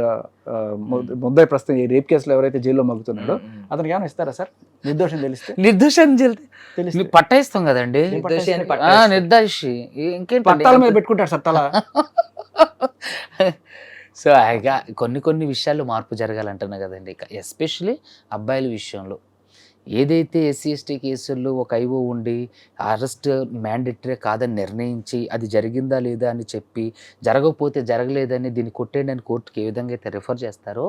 ముద్దాయి ప్రస్తుతం ఈ రేప్ కేసులో ఎవరైతే జైల్లో మగ్గుతున్నాడో అతనికి ఏమైనా ఇస్తారా సార్? నిర్దోషం తెలిస్తే పట్టాయిస్తాం కదండి. నిర్దోషి ఇంకేంటి పట్టాల మీద పెట్టుకుంటారు సార్ తల. సో కొన్ని విషయాల్లో మార్పు జరగాలంటున్నా కదండి. ఎస్పెషలీ అబ్బాయిల విషయంలో ఏదైతే ఎస్సీ ఎస్టీ కేసుల్లో ఒక ఐఓ ఉండి అరెస్ట్ మ్యాండేటరీ కాదని నిర్ణయించి అది జరిగిందా లేదా అని చెప్పి జరగకపోతే జరగలేదని దీన్ని కొట్టేయండి అని కోర్టుకి ఏ విధంగా అయితే రిఫర్ చేస్తారో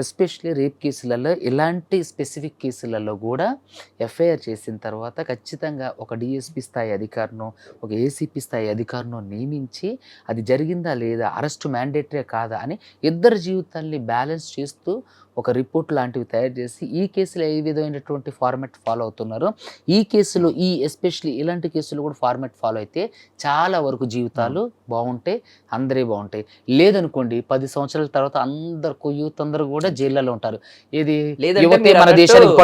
ఎస్పెషలీ రేప్ కేసులలో ఇలాంటి స్పెసిఫిక్ కేసులలో కూడా ఎఫ్ఐఆర్ చేసిన తర్వాత ఖచ్చితంగా ఒక డిఎస్పీ స్థాయి అధికారినో ఒక ఏసీపీ స్థాయి అధికారినో నియమించి అది జరిగిందా లేదా అరెస్ట్ మ్యాండేటరీ కాదా అని ఇద్దరు జీవితాల్ని బ్యాలెన్స్ చేస్తూ ఒక రిపోర్ట్ లాంటివి తయారు చేసి ఈ కేసులో ఏ విధమైనటువంటి ఫార్మాట్ ఫాలో అవుతున్నారో ఈ కేసులో ఎస్పెషలీ ఇలాంటి కేసులు కూడా ఫార్మాట్ ఫాలో అయితే చాలా వరకు జీవితాలు బాగుంటాయి, అందరే బాగుంటాయి. లేదనుకోండి 10 సంవత్సరాల తర్వాత యూత్ అందరూ కూడా జైళ్ళలో ఉంటారు. ఏది యువతే మన దేశానికి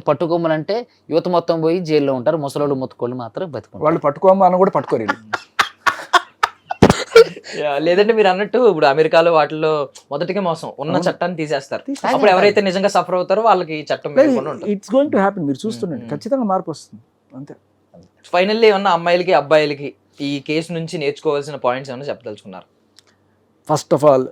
పట్టుకోమలంటే యువత మొత్తం పోయి జైల్లో ఉంటారు, ముసలోళ్ళు మొత్తుకోళ్ళు మాత్రం బతుకుంటారు. వాళ్ళు పట్టుకోమని కూడా పట్టుకోరు. లేదంటే మీరు అన్నట్టు ఇప్పుడు అమెరికాలో వాటిలో మొదటిగా మోసం ఉన్న చట్టాన్ని తీసేస్తారు. అప్పుడు ఎవరైతే నిజంగా సఫర్ అవుతారో వాళ్ళకి చట్టం ఇట్స్ గోయింగ్ టు హ్యాపెన్. మీరు చూస్తుండండి, ఖచ్చితంగా మార్పు వస్తుంది అంతే. ఫైనల్లీ ఏమన్నా అమ్మాయిలకి అబ్బాయిలకి ఈ కేసు నుంచి నేర్చుకోవాల్సిన పాయింట్స్ ఏమన్నా చెప్పదలుచుకున్నారు? ఫస్ట్ ఆఫ్ ఆల్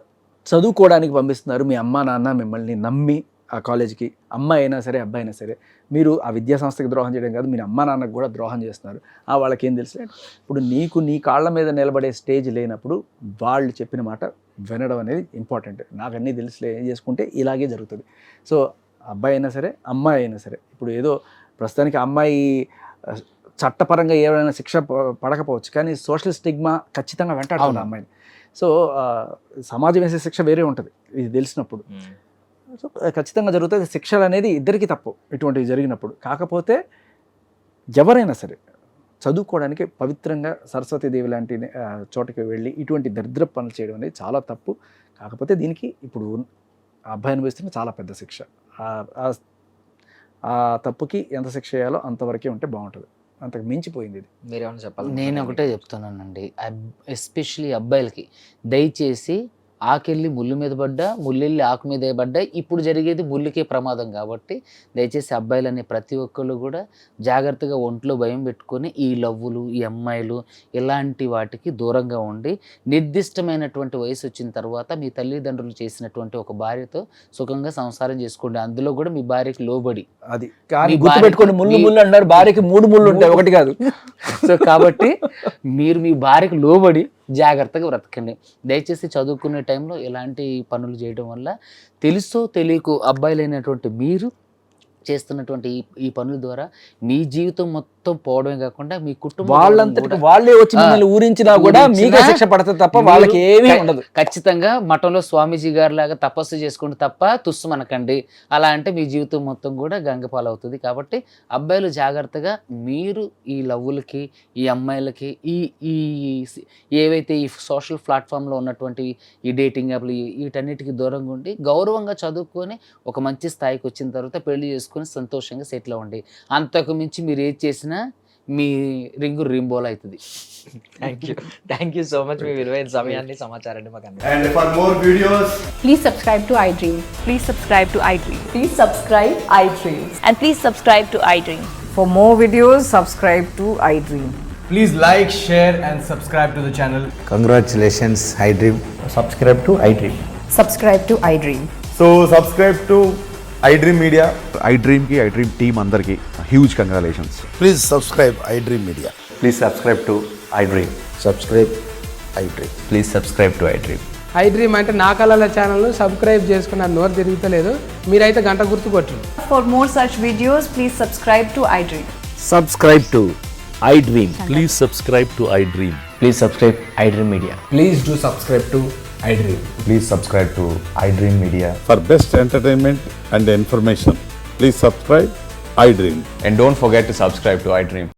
చదువుకోవడానికి పంపిస్తున్నారు, మీ అమ్మా నాన్న మిమ్మల్ని నమ్మి ఆ కాలేజీకి, అమ్మాయి అయినా సరే అబ్బాయి అయినా సరే, మీరు ఆ విద్యా సంస్థకి ద్రోహం చేయడం కాదు, మీరు అమ్మా నాన్నకు కూడా ద్రోహం చేస్తున్నారు. వాళ్ళకి ఏం తెలుసు? ఇప్పుడు నీకు నీ కాళ్ళ మీద నిలబడే స్టేజ్ లేనప్పుడు వాళ్ళు చెప్పిన మాట వినడం అనేది ఇంపార్టెంట్. నాకు అన్నీ తెలుసులే, ఏం చేసుకుంటే ఇలాగే జరుగుతుంది. సో అబ్బాయి అయినా సరే అమ్మాయి అయినా సరే, ఇప్పుడు ఏదో ప్రస్తుతానికి అమ్మాయి చట్టపరంగా ఏమైనా శిక్ష పడకపోవచ్చు, కానీ సోషల్ స్టిగ్మా ఖచ్చితంగా వెంటాడుతుంది అమ్మాయిని. సో సమాజం వేసే శిక్ష వేరే ఉంటుంది ఇది తెలిసినప్పుడు. సో ఖచ్చితంగా జరుగుతుంది. శిక్షలు అనేది ఇద్దరికీ తప్పు ఇటువంటివి జరిగినప్పుడు. కాకపోతే ఎవరైనా సరే చదువుకోవడానికి పవిత్రంగా సరస్వతీదేవి లాంటి చోటకి వెళ్ళి ఇటువంటి దరిద్ర పనులు చేయడం అనేది చాలా తప్పు. కాకపోతే దీనికి ఇప్పుడు ఆ అబ్బాయి అనుభవిస్తున్న చాలా పెద్ద శిక్ష. ఆ తప్పుకి ఎంత శిక్ష చేయాలో అంతవరకే ఉంటే బాగుంటుంది. అంతకు మించిపోయింది ఇది. మీరేమన్నా చెప్పాలి? నేను ఒకటే చెప్తున్నానండి, ఎస్పెషలీ అబ్బాయిలకి, దయచేసి ఆకెళ్ళి ముళ్ళు మీద పడ్డా, ముళ్ళెళ్ళి ఆకు మీద పడ్డా, ఇప్పుడు జరిగేది ముళ్ళుకే ప్రమాదం. కాబట్టి దయచేసి అబ్బాయిలనే ప్రతి ఒక్కళ్ళు కూడా జాగ్రత్తగా ఒంట్లో భయం పెట్టుకొని ఈ లవ్వులు, ఈ అమ్మాయిలు ఇలాంటి వాటికి దూరంగా ఉండి, నిర్దిష్టమైనటువంటి వయసు వచ్చిన తర్వాత మీ తల్లిదండ్రులు చేసినటువంటి ఒక భార్యతో సుఖంగా సంసారం చేసుకోండి. అందులో కూడా మీ భార్యకి లోబడి. అది కానీ గుర్తుపెట్టుకోండి, ముళ్ళు అన్నారు, భార్యకి 3 ముళ్ళు ఉంటాయి, ఒకటి కాదు. సో కాబట్టి మీరు మీ భార్యకు లోబడి జాగ్రత్తగా బ్రతకండి. దయచేసి చదువుకునే టైంలో ఇలాంటి పనులు చేయడం వల్ల తెలుసో తెలియకో అబ్బాయిలైనటువంటి మీరు చేస్తున్నటువంటి ఈ పనుల ద్వారా మీ జీవితం మొత్తం పోవడమే కాకుండా మీ కుటుంబం వాళ్ళంతటికి వాళ్ళే వచ్చి మిమ్మల్ని ఊరించినా కూడా మీకే శిక్ష పడుతుంది తప్ప వాళ్ళకి ఏమీ ఉండదు. ఖచ్చితంగా మఠంలో స్వామీజీ గారి లాగా తపస్సు చేసుకుంటే తప్ప తుస్సు మనకండి. అలా అంటే మీ జీవితం మొత్తం కూడా గంగపాలవుతుంది. కాబట్టి అబ్బాయిలు జాగ్రత్తగా మీరు ఈ లవ్వులకి, ఈ అమ్మాయిలకి, ఈ ఏవైతే ఈ సోషల్ ప్లాట్ఫామ్లో ఉన్నటువంటి ఈ డేటింగ్ యాప్లు వీటన్నిటికీ దూరంగా ఉండి గౌరవంగా చదువుకొని ఒక మంచి స్థాయికి వచ్చిన తర్వాత పెళ్లి చేసుకొని సంతోషంగా సెటిల్ అవ్వండి. అంతకు మించి మీరు ఏది చేసినా మీ రింగు రింబోల్ అవుతుంది. థ్యాంక్ యూ సో మచ్ మీ విలువైన సమయాన్ని సమాచారాన్ని మాకు అందించారు. And for more videos, Please subscribe to iDream. Please subscribe to iDream. Please subscribe iDream. And please subscribe to iDream. For more videos, subscribe to iDream. please like, share and subscribe to the channel. Congratulations, iDream. Subscribe to iDream. Subscribe to iDream. So subscribe to iDream Media. iDream ki iDream team andarki huge congratulations. Please subscribe iDream Media. Please subscribe to iDream. Subscribe iDream. Please subscribe to iDream. iDream అంటే నా కళల ఛానల్ను subscribe చేసుకున్న నోరు తిరుగుతలేదు, మీరైతే గంట గుర్తు కొట్టండి. For more such videos, please subscribe to iDream. Subscribe to iDream. Please subscribe to iDream. Please subscribe iDream Media. Please do subscribe to iDream. Please subscribe to iDream Media. For best entertainment and information, please subscribe iDream. And don't forget to subscribe to iDream.